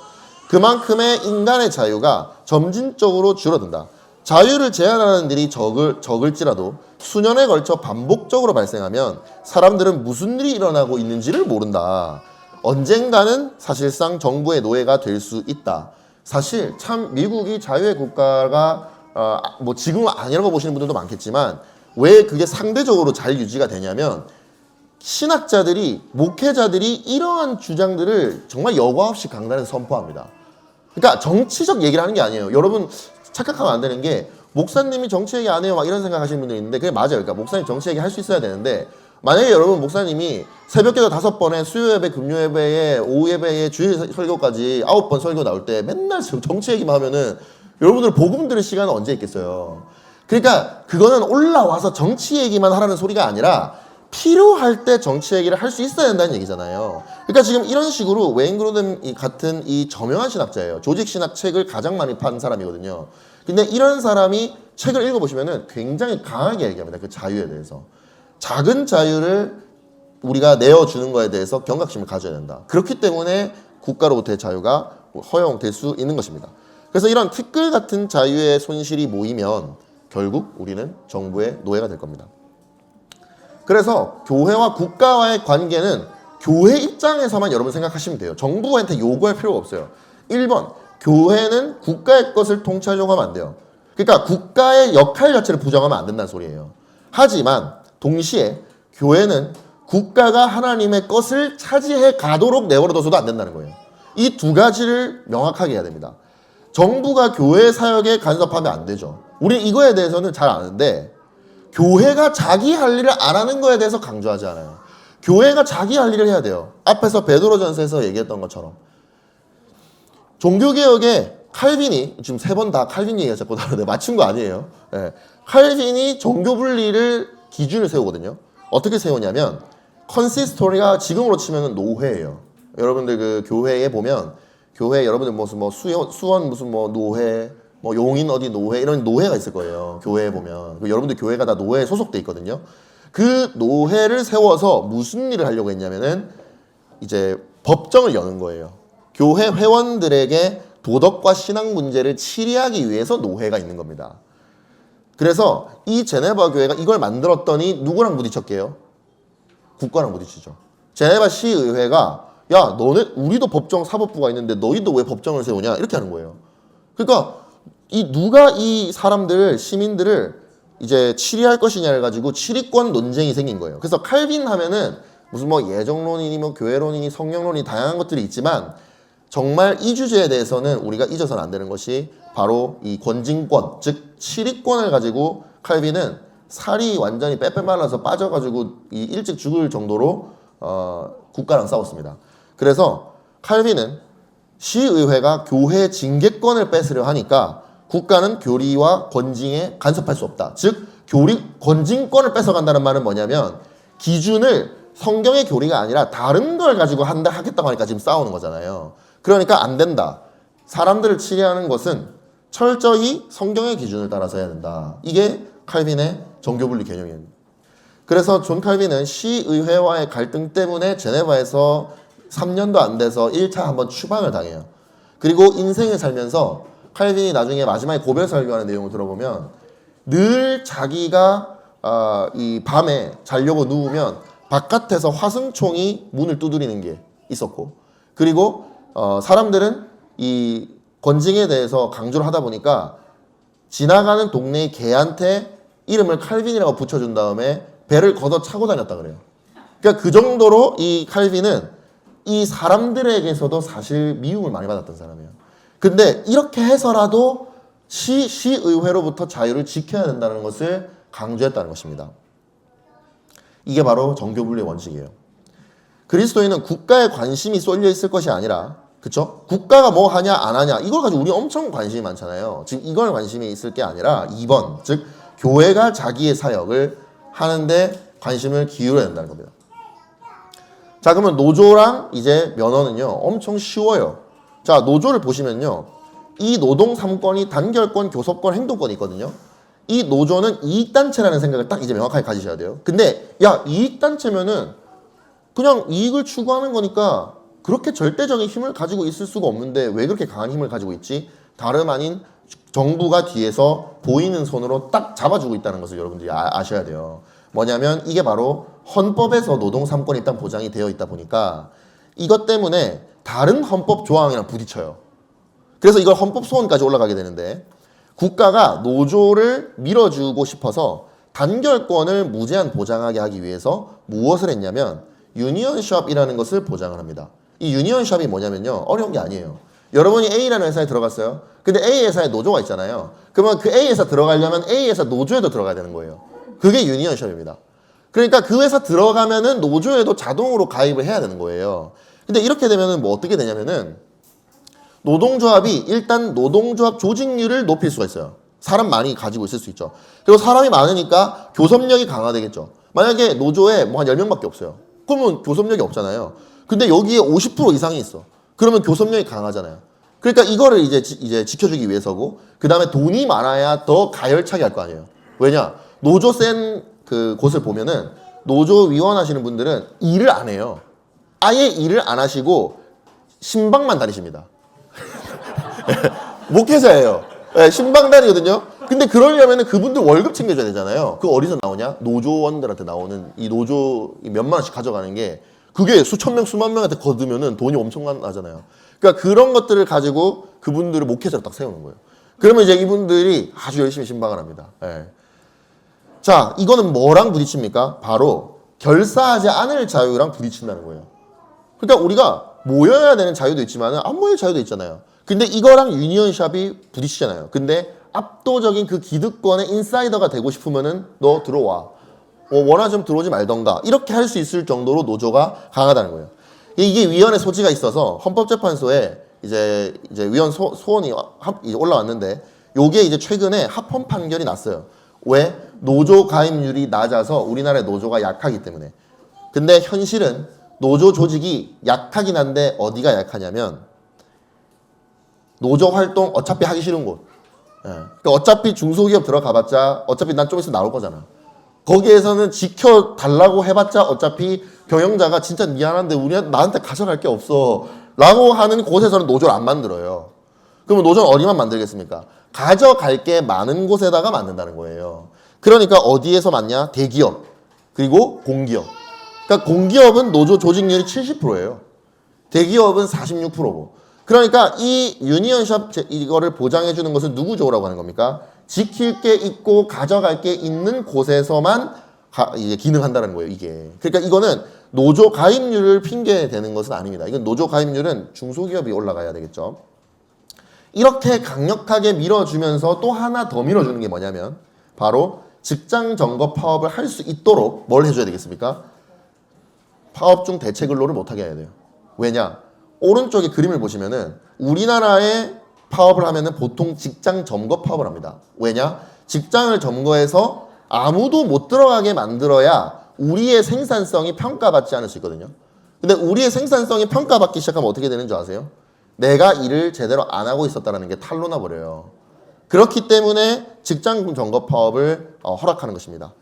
그만큼의 인간의 자유가 점진적으로 줄어든다. 자유를 제한하는 일이 적을지라도 수년에 걸쳐 반복적으로 발생하면 사람들은 무슨 일이 일어나고 있는지를 모른다. 언젠가는 사실상 정부의 노예가 될 수 있다. 사실 참 미국이 자유의 국가가 뭐 지금은 아니라고 보시는 분들도 많겠지만 왜 그게 상대적으로 잘 유지가 되냐면 신학자들이 목회자들이 이러한 주장들을 정말 여과 없이 강단에서 선포합니다. 그러니까 정치적 얘기를 하는 게 아니에요. 여러분 착각하면 안 되는 게 목사님이 정치 얘기 안 해요 막 이런 생각하시는 분들이 있는데 그게 맞아요. 그러니까 목사님 정치 얘기 할 수 있어야 되는데 만약에 여러분 목사님이 새벽기도 5번에 수요예배, 금요예배에 오후예배에 주일 설교까지 9번 설교 나올 때 맨날 정치 얘기만 하면은 여러분들 복음 들을 시간은 언제 있겠어요. 그러니까 그거는 올라와서 정치 얘기만 하라는 소리가 아니라 필요할 때 정치 얘기를 할 수 있어야 된다는 얘기잖아요. 그러니까 지금 이런 식으로 웨인 그로뎀 같은 이 저명한 신학자예요. 조직신학 책을 가장 많이 판 사람이거든요. 근데 이런 사람이 책을 읽어보시면은 굉장히 강하게 얘기합니다. 그 자유에 대해서. 작은 자유를 우리가 내어주는 거에 대해서 경각심을 가져야 된다. 그렇기 때문에 국가로부터의 자유가 허용될 수 있는 것입니다. 그래서 이런 티끌 같은 자유의 손실이 모이면 결국 우리는 정부의 노예가 될 겁니다. 그래서 교회와 국가와의 관계는 교회 입장에서만 여러분 생각하시면 돼요. 정부한테 요구할 필요가 없어요. 1번, 교회는 국가의 것을 통치하려고 하면 안 돼요. 그러니까 국가의 역할 자체를 부정하면 안 된다는 소리예요. 하지만 동시에 교회는 국가가 하나님의 것을 차지해 가도록 내버려둬서도 안 된다는 거예요. 이 두 가지를 명확하게 해야 됩니다. 정부가 교회 사역에 간섭하면 안 되죠. 우리 이거에 대해서는 잘 아는데 교회가 자기 할 일을 안 하는 거에 대해서 강조하지 않아요. 교회가 자기 할 일을 해야 돼요. 앞에서 베드로전서에서 얘기했던 것처럼 종교개혁에 칼빈이 지금 3번 다 칼빈 얘기가 자꾸 나오는데 맞춘 거 아니에요. 네. 칼빈이 종교 분리를 기준을 세우거든요. 어떻게 세우냐면 컨시스토리가 지금으로 치면 노회예요. 여러분들 그 교회에 보면 교회 여러분들 무슨 뭐 수원 무슨 뭐 노회 뭐 용인 어디 노회 이런 노회가 있을 거예요. 교회에 보면 여러분들 교회가 다 노회에 소속돼 있거든요. 그 노회를 세워서 무슨 일을 하려고 했냐면은 이제 법정을 여는 거예요. 교회 회원들에게 도덕과 신앙 문제를 치리하기 위해서 노회가 있는 겁니다. 그래서 이 제네바 교회가 이걸 만들었더니 누구랑 부딪혔게요? 국가랑 부딪히죠. 제네바 시의회가 야 너네 우리도 법정 사법부가 있는데 너희도 왜 법정을 세우냐 이렇게 하는 거예요. 그러니까 누가 이 사람들을 시민들을 이제 치리할 것이냐를 가지고 치리권 논쟁이 생긴 거예요. 그래서 칼빈 하면은 무슨 뭐 예정론이니 뭐 교회론이니 성령론이 다양한 것들이 있지만 정말 이 주제에 대해서는 우리가 잊어서는 안 되는 것이 바로 이 권징권, 즉 치리권을 가지고 칼빈은 살이 완전히 빼빼 말라서 빠져가지고 이 일찍 죽을 정도로 국가랑 싸웠습니다. 그래서 칼빈은 시의회가 교회 징계권을 뺏으려 하니까 국가는 교리와 권징에 간섭할 수 없다. 즉 교리 권징권을 뺏어간다는 말은 뭐냐면 기준을 성경의 교리가 아니라 다른 걸 가지고 하겠다고 하니까 지금 싸우는 거잖아요. 그러니까 안 된다. 사람들을 치료하는 것은 철저히 성경의 기준을 따라서 해야 된다. 이게 칼빈의 정교분리 개념입니다. 그래서 존 칼빈은 시의회와의 갈등 때문에 제네바에서 3년도 안 돼서 1차 한번 추방을 당해요. 그리고 인생을 살면서 칼빈이 나중에 마지막에 고별 설교하는 내용을 들어보면 늘 자기가 이 밤에 자려고 누우면 바깥에서 화승총이 문을 두드리는 게 있었고, 그리고 사람들은 이 권징에 대해서 강조를 하다 보니까 지나가는 동네의 개한테 이름을 칼빈이라고 붙여준 다음에 배를 걷어 차고 다녔다 그래요. 그러니까 그 정도로 이 칼빈은 이 사람들에게서도 사실 미움을 많이 받았던 사람이에요. 근데 이렇게 해서라도 시의회로부터 자유를 지켜야 된다는 것을 강조했다는 것입니다. 이게 바로 정교분리의 원칙이에요. 그리스도인은 국가에 관심이 쏠려 있을 것이 아니라, 그쵸? 국가가 뭐 하냐 안 하냐 이걸 가지고 우리 엄청 관심이 많잖아요. 지금 이걸 관심이 있을 게 아니라 2번, 즉 교회가 자기의 사역을 하는데 관심을 기울여야 된다는 겁니다. 자, 그러면 노조랑 이제 면허는요 엄청 쉬워요. 자, 노조를 보시면요, 이 노동 3권이 단결권, 교섭권, 행동권이 있거든요. 이 노조는 이익단체라는 생각을 딱 이제 명확하게 가지셔야 돼요. 근데 야, 이익단체면은 그냥 이익을 추구하는 거니까 그렇게 절대적인 힘을 가지고 있을 수가 없는데 왜 그렇게 강한 힘을 가지고 있지? 다름 아닌 정부가 뒤에서 보이는 손으로 딱 잡아주고 있다는 것을 여러분들이 아셔야 돼요. 뭐냐면 이게 바로 헌법에서 노동 3권이 일단 보장이 되어 있다 보니까 이것 때문에 다른 헌법 조항이랑 부딪혀요. 그래서 이걸 헌법 소원까지 올라가게 되는데, 국가가 노조를 밀어주고 싶어서 단결권을 무제한 보장하게 하기 위해서 무엇을 했냐면 유니언숍이라는 것을 보장을 합니다. 이 유니언숍이 뭐냐면요, 어려운 게 아니에요. 여러분이 A라는 회사에 들어갔어요. 근데 A 회사에 노조가 있잖아요. 그러면 그 A 회사 들어가려면 A 회사 노조에도 들어가야 되는 거예요. 그게 유니언숍입니다. 그러니까 그 회사 들어가면은 노조에도 자동으로 가입을 해야 되는 거예요. 근데 이렇게 되면은 뭐 어떻게 되냐면은 노동조합이 일단 노동조합 조직률을 높일 수가 있어요. 사람 많이 가지고 있을 수 있죠. 그리고 사람이 많으니까 교섭력이 강화되겠죠. 만약에 노조에 뭐 한 10명밖에 없어요. 그러면 교섭력이 없잖아요. 근데 여기에 50% 이상이 있어. 그러면 교섭력이 강하잖아요. 그러니까 이거를 이제 지켜주기 위해서고, 그 다음에 돈이 많아야 더 가열차게 할 거 아니에요. 왜냐? 노조 센 그 곳을 보면은 노조 위원 하시는 분들은 일을 안 해요. 아예 일을 안 하시고 신방만 다니십니다. 목회자예요. 네, 신방 다니거든요. 근데 그러려면 그분들 월급 챙겨줘야 되잖아요. 그 어디서 나오냐? 노조원들한테 나오는 이 노조 몇만 원씩 가져가는 게, 그게 수천 명, 수만 명한테 거두면은 돈이 엄청 나잖아요. 그러니까 그런 것들을 가지고 그분들을 목회자로 딱 세우는 거예요. 그러면 이제 이분들이 아주 열심히 신방을 합니다. 네. 자, 이거는 뭐랑 부딪힙니까? 바로 결사하지 않을 자유랑 부딪힌다는 거예요. 그러니까 우리가 모여야 되는 자유도 있지만 안 모일 자유도 있잖아요. 근데 이거랑 유니언샵이 부딪히잖아요. 근데 압도적인 그 기득권의 인사이더가 되고 싶으면은 너 들어와. 원하시면 들어오지 말던가. 이렇게 할 수 있을 정도로 노조가 강하다는 거예요. 이게 위헌의 소지가 있어서 헌법재판소에 이제 위헌 소원이 올라왔는데, 요게 이제 최근에 합헌 판결이 났어요. 왜? 노조 가입률이 낮아서 우리나라의 노조가 약하기 때문에. 근데 현실은 노조 조직이 약하긴 한데 어디가 약하냐면 노조 활동 어차피 하기 싫은 곳. 예. 그러니까 어차피 중소기업 들어가봤자 어차피 난 좀 있으면 나올 거잖아. 거기에서는 지켜달라고 해봤자 어차피 경영자가 진짜 미안한데 나한테 가져갈 게 없어 라고 하는 곳에서는 노조를 안 만들어요. 그러면 노조는 어디만 만들겠습니까? 가져갈 게 많은 곳에다가 만든다는 거예요. 그러니까 어디에서 많냐? 대기업, 그리고 공기업. 그러니까 공기업은 노조 조직률이 70%예요. 대기업은 46%고. 그러니까 이 유니언샵 이거를 보장해 주는 것은 누구 조라고 하는 겁니까? 지킬 게 있고 가져갈 게 있는 곳에서만 이제 기능한다는 거예요, 이게. 그러니까 이거는 노조 가입률을 핑계 대는 것은 아닙니다. 이건 노조 가입률은 중소기업이 올라가야 되겠죠. 이렇게 강력하게 밀어주면서 또 하나 더 밀어주는 게 뭐냐면 바로 직장 점거 파업을 할 수 있도록 뭘 해줘야 되겠습니까? 파업 중 대체 근로를 못하게 해야 돼요. 왜냐? 오른쪽에 그림을 보시면은 우리나라에 파업을 하면은 보통 직장 점거 파업을 합니다. 왜냐? 직장을 점거해서 아무도 못 들어가게 만들어야 우리의 생산성이 평가받지 않을 수 있거든요. 근데 우리의 생산성이 평가받기 시작하면 어떻게 되는 줄 아세요? 내가 일을 제대로 안 하고 있었다는 게 탄로 나버려요. 그렇기 때문에 직장 점거 파업을 허락하는 것입니다.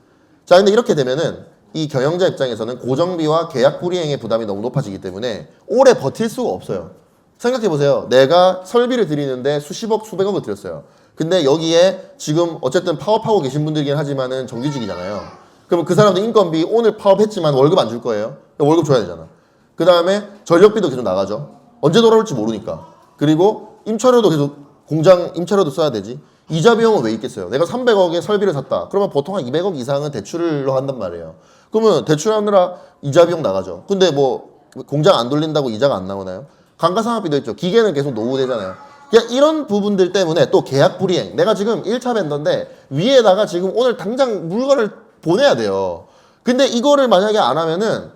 자, 근데 이렇게 되면은 이 경영자 입장에서는 고정비와 계약 불이행의 부담이 너무 높아지기 때문에 오래 버틸 수가 없어요. 생각해보세요. 내가 설비를 들이는데 수십억, 수백억을 들였어요. 근데 여기에 지금 어쨌든 파업하고 계신 분들이긴 하지만은 정규직이잖아요. 그럼 그 사람들 인건비 오늘 파업했지만 월급 안 줄 거예요. 월급 줘야 되잖아. 그 다음에 전력비도 계속 나가죠. 언제 돌아올지 모르니까. 그리고 임차료도 계속 공장 임차료도 써야 되지. 이자 비용은 왜 있겠어요? 내가 300억에 설비를 샀다. 그러면 보통 한 200억 이상은 대출로 한단 말이에요. 그러면 대출하느라 이자 비용 나가죠. 근데 뭐 공장 안 돌린다고 이자가 안 나오나요? 감가상각비도 있죠. 기계는 계속 노후되잖아요. 그냥 이런 부분들 때문에 또 계약 불이행. 내가 지금 1차 벤더인데 위에다가 지금 오늘 당장 물건을 보내야 돼요. 근데 이거를 만약에 안 하면은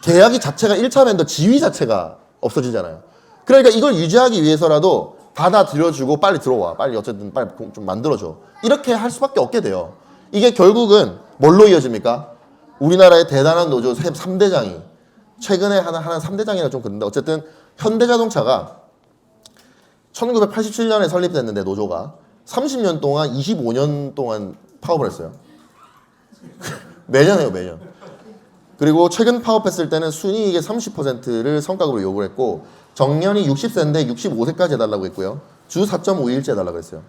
계약이 자체가 1차 벤더 지위 자체가 없어지잖아요. 그러니까 이걸 유지하기 위해서라도 받아들여주고 빨리 들어와. 빨리 어쨌든 빨리 좀 만들어줘. 이렇게 할 수밖에 없게 돼요. 이게 결국은 뭘로 이어집니까? 우리나라의 대단한 노조 3대장이 최근에 하나 3대장이라 좀 그런데 어쨌든 현대자동차가 1987년에 설립됐는데 노조가 30년 동안 25년 동안 파업을 했어요. 매년 해요, 매년. 그리고 최근 파업했을 때는 순이익의 30%를 성과급으로 요구를 했고 정년이 60세인데 65세까지 해달라고 했고요. 주 4.5일째 해달라고 했어요.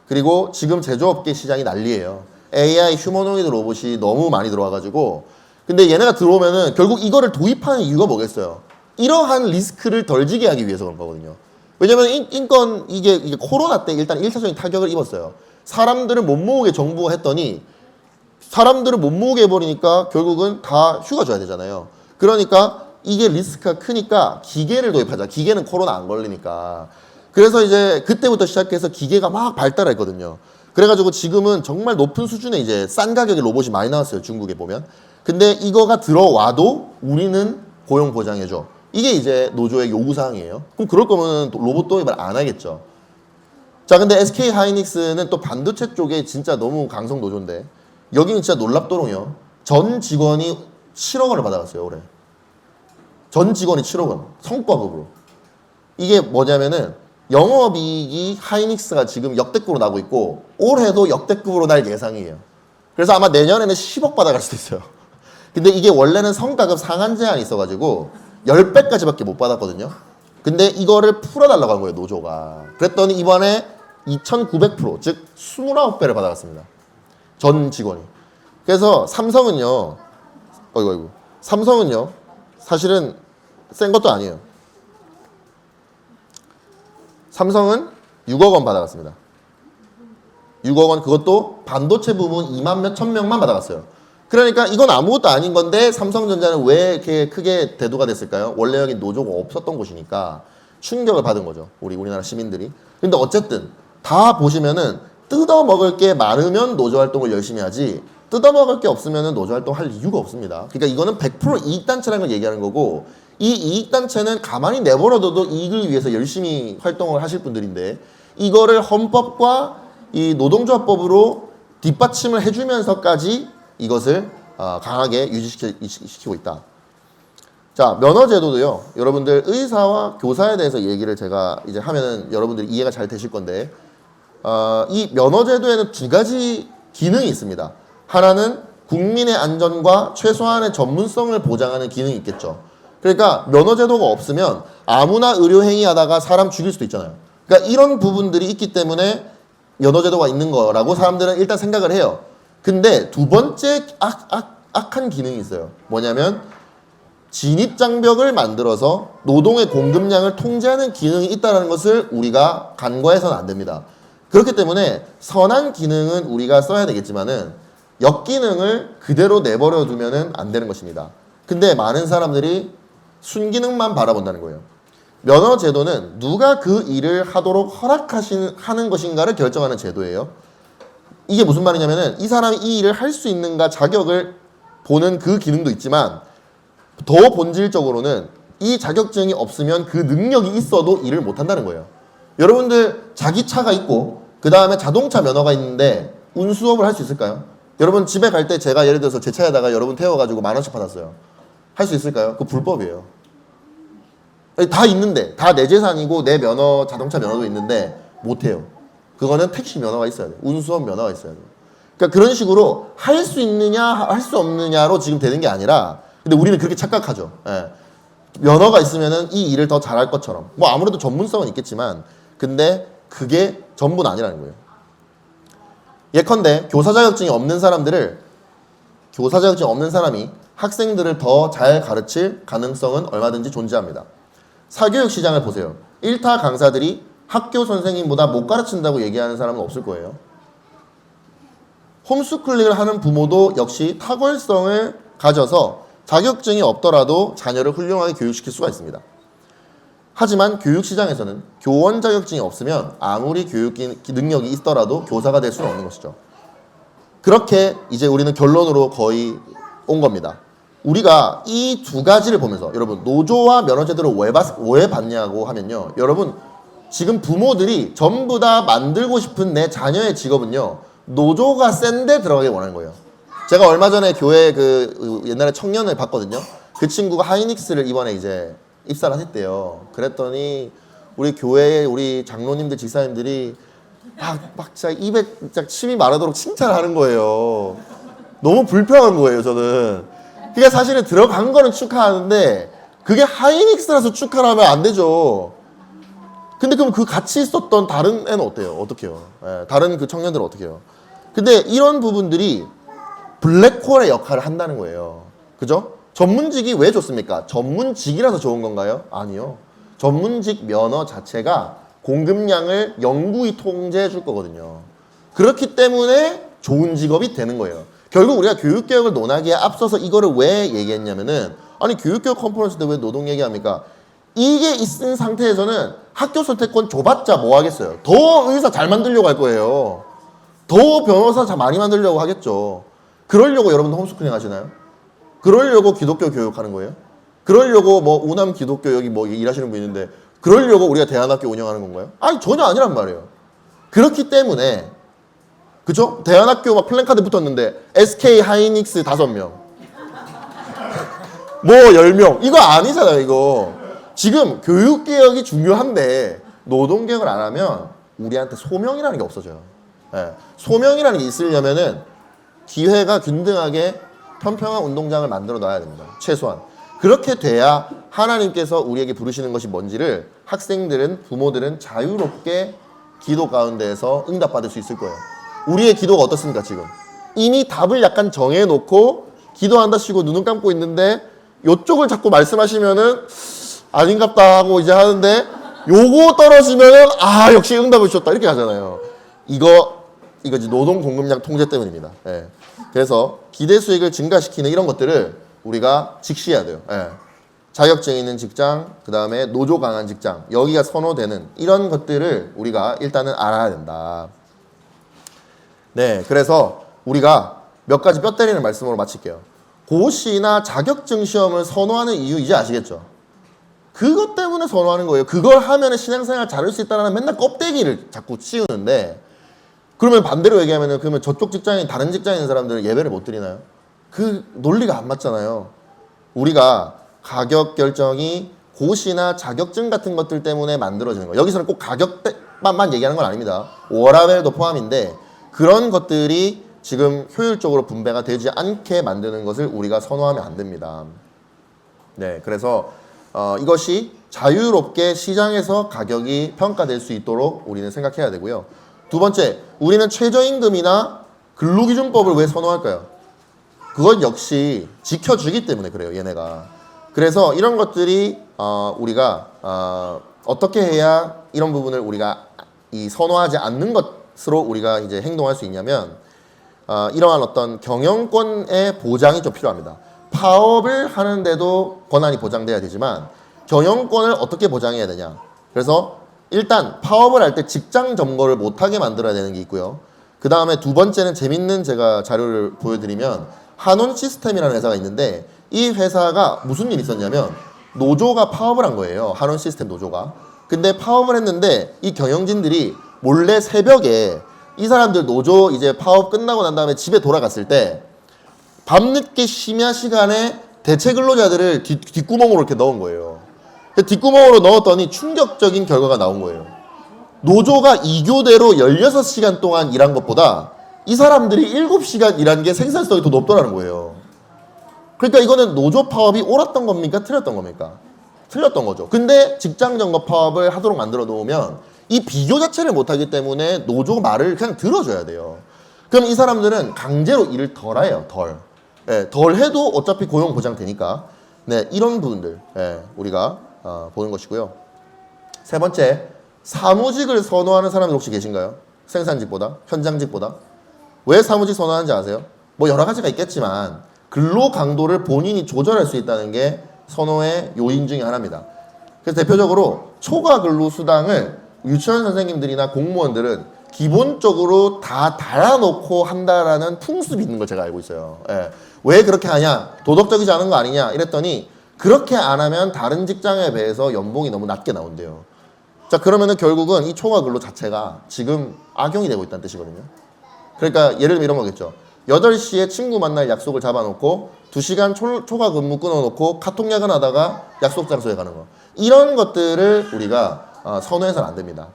그리고 지금 제조업계 시장이 난리예요. AI, 휴머노이드 로봇이 너무 많이 들어와가지고 근데 얘네가 들어오면은 결국 이거를 도입하는 이유가 뭐겠어요? 이러한 리스크를 덜 지게 하기 위해서 그런 거거든요. 왜냐면 인건 이게 코로나 때 일단 1차적인 타격을 입었어요. 사람들을 못 모으게 정부가 했더니 사람들을 못 모으게 해버리니까 결국은 다 휴가 줘야 되잖아요. 그러니까 이게 리스크가 크니까 기계를 도입하자. 기계는 코로나 안 걸리니까. 그래서 이제 그때부터 시작해서 기계가 막 발달했거든요. 그래가지고 지금은 정말 높은 수준의 이제 싼 가격의 로봇이 많이 나왔어요. 중국에 보면. 근데 이거가 들어와도 우리는 고용 보장해줘. 이게 이제 노조의 요구사항이에요. 그럼 그럴 거면 로봇 도입을 안 하겠죠. 자, 근데 SK 하이닉스는 또 반도체 쪽에 진짜 너무 강성 노조인데 여기는 진짜 놀랍도록요. 전 직원이 7억 원을 받아갔어요, 올해. 전 직원이 7억 원. 성과급으로. 이게 뭐냐면은 영업이익이 하이닉스가 지금 역대급으로 나고 있고 올해도 역대급으로 날 예상이에요. 그래서 아마 내년에는 10억 받아갈 수도 있어요. 근데 이게 원래는 성과급 상한 제한이 있어가지고 10배까지밖에 못 받았거든요. 근데 이거를 풀어달라고 한 거예요, 노조가. 그랬더니 이번에 2,900%, 즉 29배를 받아갔습니다. 전 직원이. 그래서 삼성은요, 삼성은요, 사실은 센 것도 아니에요. 삼성은 6억 원 받아갔습니다. 6억 원, 그것도 반도체 부문 2만 몇천 명만 받아갔어요. 그러니까 이건 아무것도 아닌 건데 삼성전자는 왜 이렇게 크게 대두가 됐을까요? 원래 여기 노조가 없었던 곳이니까 충격을 받은 거죠. 우리나라 시민들이. 근데 어쨌든 다 보시면은 뜯어먹을 게 많으면 노조 활동을 열심히 하지 뜯어먹을 게 없으면 노조 활동할 이유가 없습니다. 그러니까 이거는 100% 이익단체라는 걸 얘기하는 거고 이 이익단체는 가만히 내버려둬도 이익을 위해서 열심히 활동을 하실 분들인데 이거를 헌법과 이 노동조합법으로 뒷받침을 해주면서까지 이것을 강하게 유지시키고 있다. 자, 면허제도도요. 여러분들 의사와 교사에 대해서 얘기를 제가 이제 하면은 여러분들이 이해가 잘 되실 건데 이 면허제도에는 두 가지 기능이 있습니다. 하나는 국민의 안전과 최소한의 전문성을 보장하는 기능이 있겠죠. 그러니까 면허제도가 없으면 아무나 의료행위하다가 사람 죽일 수도 있잖아요. 그러니까 이런 부분들이 있기 때문에 면허제도가 있는 거라고 사람들은 일단 생각을 해요. 근데 두 번째 악한 기능이 있어요. 뭐냐면 진입장벽을 만들어서 노동의 공급량을 통제하는 기능이 있다는 것을 우리가 간과해서는 안 됩니다. 그렇기 때문에 선한 기능은 우리가 써야 되겠지만은 역기능을 그대로 내버려 두면은 안 되는 것입니다. 근데 많은 사람들이 순기능만 바라본다는 거예요. 면허제도는 누가 그 일을 하도록 하는 것인가를 결정하는 제도예요. 이게 무슨 말이냐면은 이 사람이 이 일을 할 수 있는가 자격을 보는 그 기능도 있지만 더 본질적으로는 이 자격증이 없으면 그 능력이 있어도 일을 못 한다는 거예요. 여러분들 자기 차가 있고 그 다음에 자동차 면허가 있는데 운수업을 할 수 있을까요? 여러분 집에 갈 때 제가 예를 들어서 제 차에다가 여러분 태워가지고 10,000원씩 받았어요. 할 수 있을까요? 그거 불법이에요. 아니, 다 있는데 다 내 재산이고 내 면허 자동차 면허도 있는데 못해요. 그거는 택시 면허가 있어야 돼. 운수업 면허가 있어야 돼. 그러니까 그런 식으로 할 수 있느냐 할 수 없느냐로 지금 되는 게 아니라 근데 우리는 그렇게 착각하죠. 예. 면허가 있으면은 이 일을 더 잘할 것처럼 뭐 아무래도 전문성은 있겠지만 근데 그게 전부는 아니라는 거예요. 예컨대 교사 자격증이 없는 사람이 학생들을 더 잘 가르칠 가능성은 얼마든지 존재합니다. 사교육 시장을 보세요. 1타 강사들이 학교 선생님보다 못 가르친다고 얘기하는 사람은 없을 거예요. 홈스쿨링을 하는 부모도 역시 탁월성을 가져서 자격증이 없더라도 자녀를 훌륭하게 교육시킬 수가 있습니다. 하지만 교육 시장에서는 교원 자격증이 없으면 아무리 교육 능력이 있더라도 교사가 될 수는 없는 것이죠. 그렇게 이제 우리는 결론으로 거의 온 겁니다. 우리가 이 두 가지를 보면서 여러분 노조와 면허제도를 왜 받냐고 하면요. 여러분 지금 부모들이 전부 다 만들고 싶은 내 자녀의 직업은요. 노조가 센데 들어가길 원하는 거예요. 제가 얼마 전에 교회 그 옛날에 청년을 봤거든요. 그 친구가 하이닉스를 이번에 이제 입사를 했대요. 그랬더니 우리 교회에 우리 장로님들 집사님들이 막 진짜 입에 진짜 침이 마르도록 칭찬을 하는 거예요. 너무 불평한 거예요, 저는. 그러니까 사실은 들어간 거는 축하하는데 그게 하이닉스라서 축하를 하면 안 되죠. 근데 그럼 그 같이 있었던 다른 애는 어때요? 어떡해요? 예, 다른 그 청년들은 어떻게 해요? 근데 이런 부분들이 블랙홀의 역할을 한다는 거예요. 그죠? 전문직이 왜 좋습니까? 전문직이라서 좋은 건가요? 아니요. 전문직 면허 자체가 공급량을 영구히 통제해 줄 거거든요. 그렇기 때문에 좋은 직업이 되는 거예요. 결국 우리가 교육개혁을 논하기에 앞서서 이거를 왜 얘기했냐면은 아니 교육개혁 컨퍼런스 때 왜 노동 얘기합니까? 이게 있은 상태에서는 학교 선택권 줘봤자 뭐 하겠어요? 더 의사 잘 만들려고 할 거예요. 더 변호사 잘 많이 만들려고 하겠죠. 그러려고 여러분들 홈스쿨링 하시나요? 그러려고 기독교 교육하는 거예요? 그러려고 뭐 우남 기독교 여기 뭐 일하시는 분 있는데 그러려고 우리가 대안학교 운영하는 건가요? 아니 전혀 아니란 말이에요. 그렇기 때문에 그죠? 대안학교 막 플랜카드 붙었는데 SK 하이닉스 5명 뭐 10명 이거 아니잖아요. 이거 지금 교육개혁이 중요한데 노동개혁을 안 하면 우리한테 소명이라는 게 없어져요. 예. 소명이라는 게 있으려면은 기회가 균등하게 편평한 운동장을 만들어 놔야 됩니다. 최소한. 그렇게 돼야 하나님께서 우리에게 부르시는 것이 뭔지를 학생들은 부모들은 자유롭게 기도 가운데에서 응답받을 수 있을 거예요. 우리의 기도가 어떻습니까 지금? 이미 답을 약간 정해놓고 기도한다시고 눈을 감고 있는데 요쪽을 자꾸 말씀하시면은 아닌갑다 하고 이제 하는데 요거 떨어지면은 아 역시 응답을 주셨다 이렇게 하잖아요. 이거지 노동 공급량 통제 때문입니다. 예. 그래서 기대 수익을 증가시키는 이런 것들을 우리가 직시해야 돼요. 예. 자격증 있는 직장, 그 다음에 노조 강한 직장, 여기가 선호되는 이런 것들을 우리가 일단은 알아야 된다. 네, 그래서 우리가 몇 가지 뼈 때리는 말씀으로 마칠게요. 고시나 자격증 시험을 선호하는 이유 이제 아시겠죠? 그것 때문에 선호하는 거예요. 그걸 하면 신앙생활 잘할 수 있다는 맨날 껍데기를 자꾸 씌우는데 그러면 반대로 얘기하면 그러면 저쪽 직장인 다른 직장에 있는 사람들은 예배를 못 드리나요? 그 논리가 안 맞잖아요. 우리가 가격 결정이 고시나 자격증 같은 것들 때문에 만들어지는 거예요. 여기서는 꼭 가격만 얘기하는 건 아닙니다. 워라밸도 포함인데 그런 것들이 지금 효율적으로 분배가 되지 않게 만드는 것을 우리가 선호하면 안 됩니다. 네, 그래서 이것이 자유롭게 시장에서 가격이 평가될 수 있도록 우리는 생각해야 되고요. 두 번째, 우리는 최저임금이나 근로기준법을 왜 선호할까요? 그건 역시 지켜주기 때문에 그래요, 얘네가. 그래서 이런 것들이 우리가 어떻게 해야 이런 부분을 우리가 선호하지 않는 것으로 우리가 이제 행동할 수 있냐면 이러한 어떤 경영권의 보장이 좀 필요합니다. 파업을 하는데도 권한이 보장돼야 되지만 경영권을 어떻게 보장해야 되냐. 그래서 일단 파업을 할 때 직장 점거를 못하게 만들어야 되는 게 있고요. 그 다음에 두 번째는 재밌는 제가 자료를 보여드리면 한온 시스템이라는 회사가 있는데 이 회사가 무슨 일이 있었냐면 노조가 파업을 한 거예요. 한온 시스템 노조가. 근데 파업을 했는데 이 경영진들이 몰래 새벽에 이 사람들 노조 이제 파업 끝나고 난 다음에 집에 돌아갔을 때 밤늦게 심야 시간에 대체 근로자들을 뒷구멍으로 이렇게 넣은 거예요. 뒷구멍으로 넣었더니 충격적인 결과가 나온 거예요. 노조가 2교대로 16시간 동안 일한 것보다 이 사람들이 7시간 일한 게 생산성이 더 높더라는 거예요. 그러니까 이거는 노조 파업이 옳았던 겁니까? 틀렸던 겁니까? 틀렸던 거죠. 근데 직장 점거 파업을 하도록 만들어 놓으면 이 비교 자체를 못하기 때문에 노조 말을 그냥 들어줘야 돼요. 그럼 이 사람들은 강제로 일을 덜 해요. 덜 해도 어차피 고용 보장되니까. 네, 이런 부분들 우리가 보는 것이고요. 세 번째, 사무직을 선호하는 사람들 혹시 계신가요? 생산직보다, 현장직보다. 왜 사무직 선호하는지 아세요? 뭐 여러 가지가 있겠지만 근로 강도를 본인이 조절할 수 있다는 게 선호의 요인 중에 하나입니다. 그래서 대표적으로 초과 근로 수당을 유치원 선생님들이나 공무원들은 기본적으로 다 달아놓고 한다라는 풍습이 있는 걸 제가 알고 있어요. 왜 그렇게 하냐? 도덕적이지 않은 거 아니냐? 이랬더니 그렇게 안 하면 다른 직장에 비해서 연봉이 너무 낮게 나온대요. 자, 그러면은 결국은 이 초과 근로 자체가 지금 악용이 되고 있다는 뜻이거든요. 그러니까 예를 들면 이런 거겠죠. 8시에 친구 만날 약속을 잡아놓고 2시간 초과 근무 끊어놓고 카톡 야근하다가 약속 장소에 가는 거. 이런 것들을 우리가 선호해서는 안 됩니다.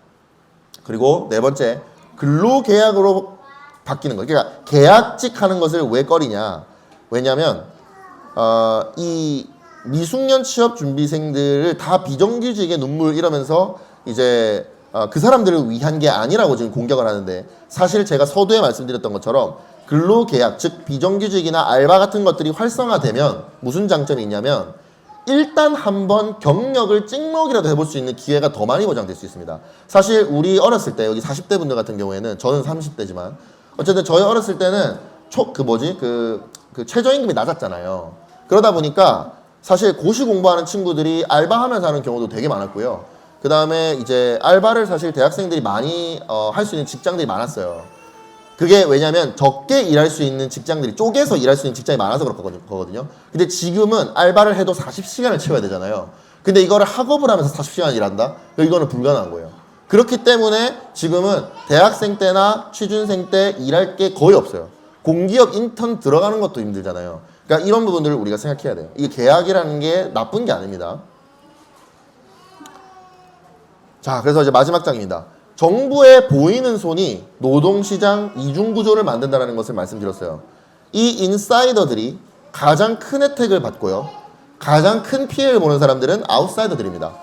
그리고 네 번째, 근로계약으로 바뀌는 거. 그러니까 계약직 하는 것을 왜 꺼리냐. 왜냐면 이 미숙년 취업 준비생들을 다 비정규직의 눈물 이러면서 이제 그 사람들을 위한 게 아니라고 지금 공격을 하는데, 사실 제가 서두에 말씀드렸던 것처럼 근로계약, 즉 비정규직이나 알바 같은 것들이 활성화되면 무슨 장점이 있냐면 일단 한번 경력을 찍먹이라도 해볼 수 있는 기회가 더 많이 보장될 수 있습니다. 사실 우리 어렸을 때, 여기 40대 분들 같은 경우에는, 저는 30대지만 어쨌든 저희 어렸을 때는 그 최저임금이 낮았잖아요. 그러다 보니까 사실 고시 공부하는 친구들이 알바하면서 하는 경우도 되게 많았고요. 그 다음에 이제 알바를 사실 대학생들이 많이 할 수 있는 직장들이 많았어요. 그게 왜냐면 적게 일할 수 있는 직장들이, 쪼개서 일할 수 있는 직장이 많아서 그렇거든요. 근데 지금은 알바를 해도 40시간을 채워야 되잖아요. 근데 이거를 학업을 하면서 40시간 일한다? 이거는 불가능한 거예요. 그렇기 때문에 지금은 대학생 때나 취준생 때 일할 게 거의 없어요. 공기업 인턴 들어가는 것도 힘들잖아요. 그러니까 이런 부분들을 우리가 생각해야 돼요. 이게 계약이라는 게 나쁜 게 아닙니다. 자, 그래서 이제 마지막 장입니다. 정부의 보이는 손이 노동시장 이중구조를 만든다는 것을 말씀드렸어요. 이 인사이더들이 가장 큰 혜택을 받고요. 가장 큰 피해를 보는 사람들은 아웃사이더들입니다.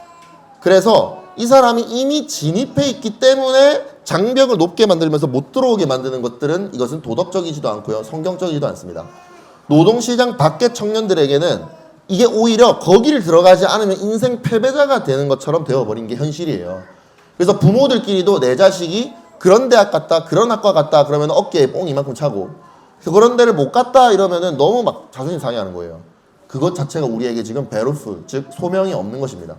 그래서 이 사람이 이미 진입해 있기 때문에 장벽을 높게 만들면서 못 들어오게 만드는 것들은, 이것은 도덕적이지도 않고요. 성경적이지도 않습니다. 노동시장 밖의 청년들에게는 이게 오히려 거기를 들어가지 않으면 인생 패배자가 되는 것처럼 되어버린 게 현실이에요. 그래서 부모들끼리도 내 자식이 그런 대학 갔다, 그런 학과 갔다 그러면 어깨에 뽕 이만큼 차고, 그런 데를 못 갔다 이러면은 너무 막 자존심 상해하는 거예요. 그것 자체가 우리에게 지금 베루프, 즉 소명이 없는 것입니다.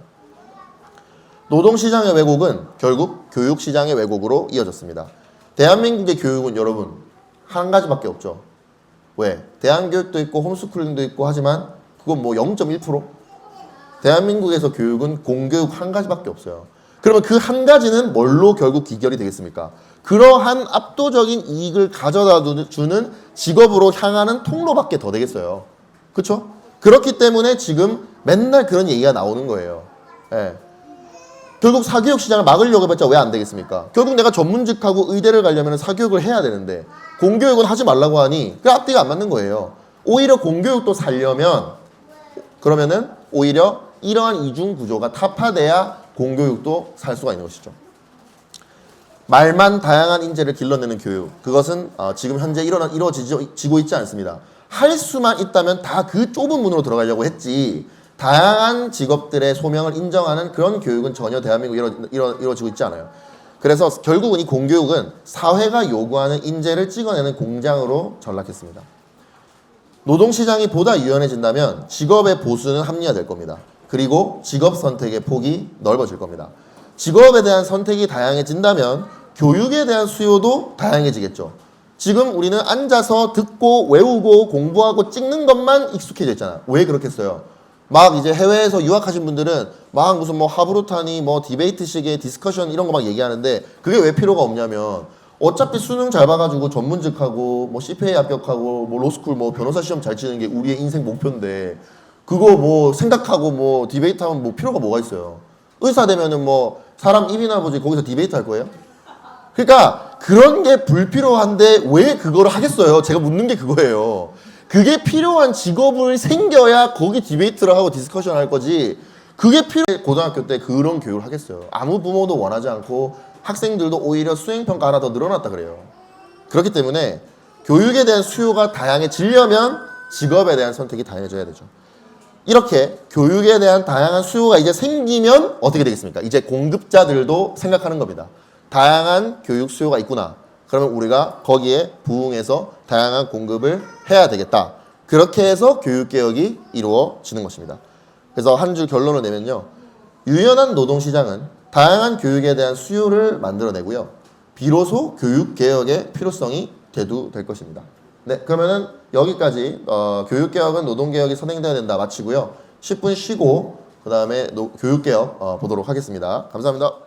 노동시장의 왜곡은 결국 교육시장의 왜곡으로 이어졌습니다. 대한민국의 교육은 여러분 한 가지밖에 없죠. 왜? 대안교육도 있고 홈스쿨링도 있고 하지만 그건 뭐 0.1%? 대한민국에서 교육은 공교육 한 가지밖에 없어요. 그러면 그 한 가지는 뭘로 결국 귀결이 되겠습니까? 그러한 압도적인 이익을 가져다 주는 직업으로 향하는 통로밖에 더 되겠어요. 그렇죠? 그렇기 때문에 지금 맨날 그런 얘기가 나오는 거예요. 결국 사교육 시장을 막으려고 해봤자 왜 안 되겠습니까? 결국 내가 전문직하고 의대를 가려면 사교육을 해야 되는데 공교육은 하지 말라고 하니 그 앞뒤가 안 맞는 거예요. 오히려 공교육도 살려면, 그러면은 오히려 이러한 이중 구조가 타파돼야 공교육도 살 수가 있는 것이죠. 말만 다양한 인재를 길러내는 교육, 그것은 지금 현재 이루어지고 있지 않습니다. 할 수만 있다면 다 그 좁은 문으로 들어가려고 했지, 다양한 직업들의 소명을 인정하는 그런 교육은 전혀 대한민국에 이루어지고 있지 않아요. 그래서 결국은 이 공교육은 사회가 요구하는 인재를 찍어내는 공장으로 전락했습니다. 노동시장이 보다 유연해진다면 직업의 보수는 합리화될 겁니다. 그리고 직업 선택의 폭이 넓어질 겁니다. 직업에 대한 선택이 다양해진다면 교육에 대한 수요도 다양해지겠죠. 지금 우리는 앉아서 듣고 외우고 공부하고 찍는 것만 익숙해져 있잖아. 왜 그렇겠어요? 막 이제 해외에서 유학하신 분들은 막 무슨 뭐 하브루타니 뭐 디베이트식의 디스커션 이런 거 막 얘기하는데, 그게 왜 필요가 없냐면 어차피 수능 잘 봐가지고 전문직하고 뭐 CPA 합격하고 뭐 로스쿨 뭐 변호사 시험 잘 치는 게 우리의 인생 목표인데 그거 뭐 생각하고 뭐 디베이트하면 뭐 필요가 뭐가 있어요. 의사 되면은 뭐 사람 입이나 보지 거기서 디베이트 할 거예요? 그러니까 그런 게 불필요한데 왜 그거를 하겠어요? 제가 묻는 게 그거예요. 그게 필요한 직업을 생겨야 거기 디베이트를 하고 디스커션 할 거지. 그게 필요해. 고등학교 때 그런 교육을 하겠어요. 아무 부모도 원하지 않고 학생들도 오히려 수행평가 하나 더 늘어났다 그래요. 그렇기 때문에 교육에 대한 수요가 다양해지려면 직업에 대한 선택이 다양해져야 되죠. 이렇게 교육에 대한 다양한 수요가 이제 생기면 어떻게 되겠습니까? 이제 공급자들도 생각하는 겁니다. 다양한 교육 수요가 있구나. 그러면 우리가 거기에 부응해서 다양한 공급을 해야 되겠다. 그렇게 해서 교육개혁이 이루어지는 것입니다. 그래서 한 줄 결론을 내면요. 유연한 노동시장은 다양한 교육에 대한 수요를 만들어내고요. 비로소 교육개혁의 필요성이 대두될 것입니다. 네, 그러면은 여기까지 교육개혁은 노동개혁이 선행돼야 된다 마치고요. 10분 쉬고 그 다음에 교육개혁 보도록 하겠습니다. 감사합니다.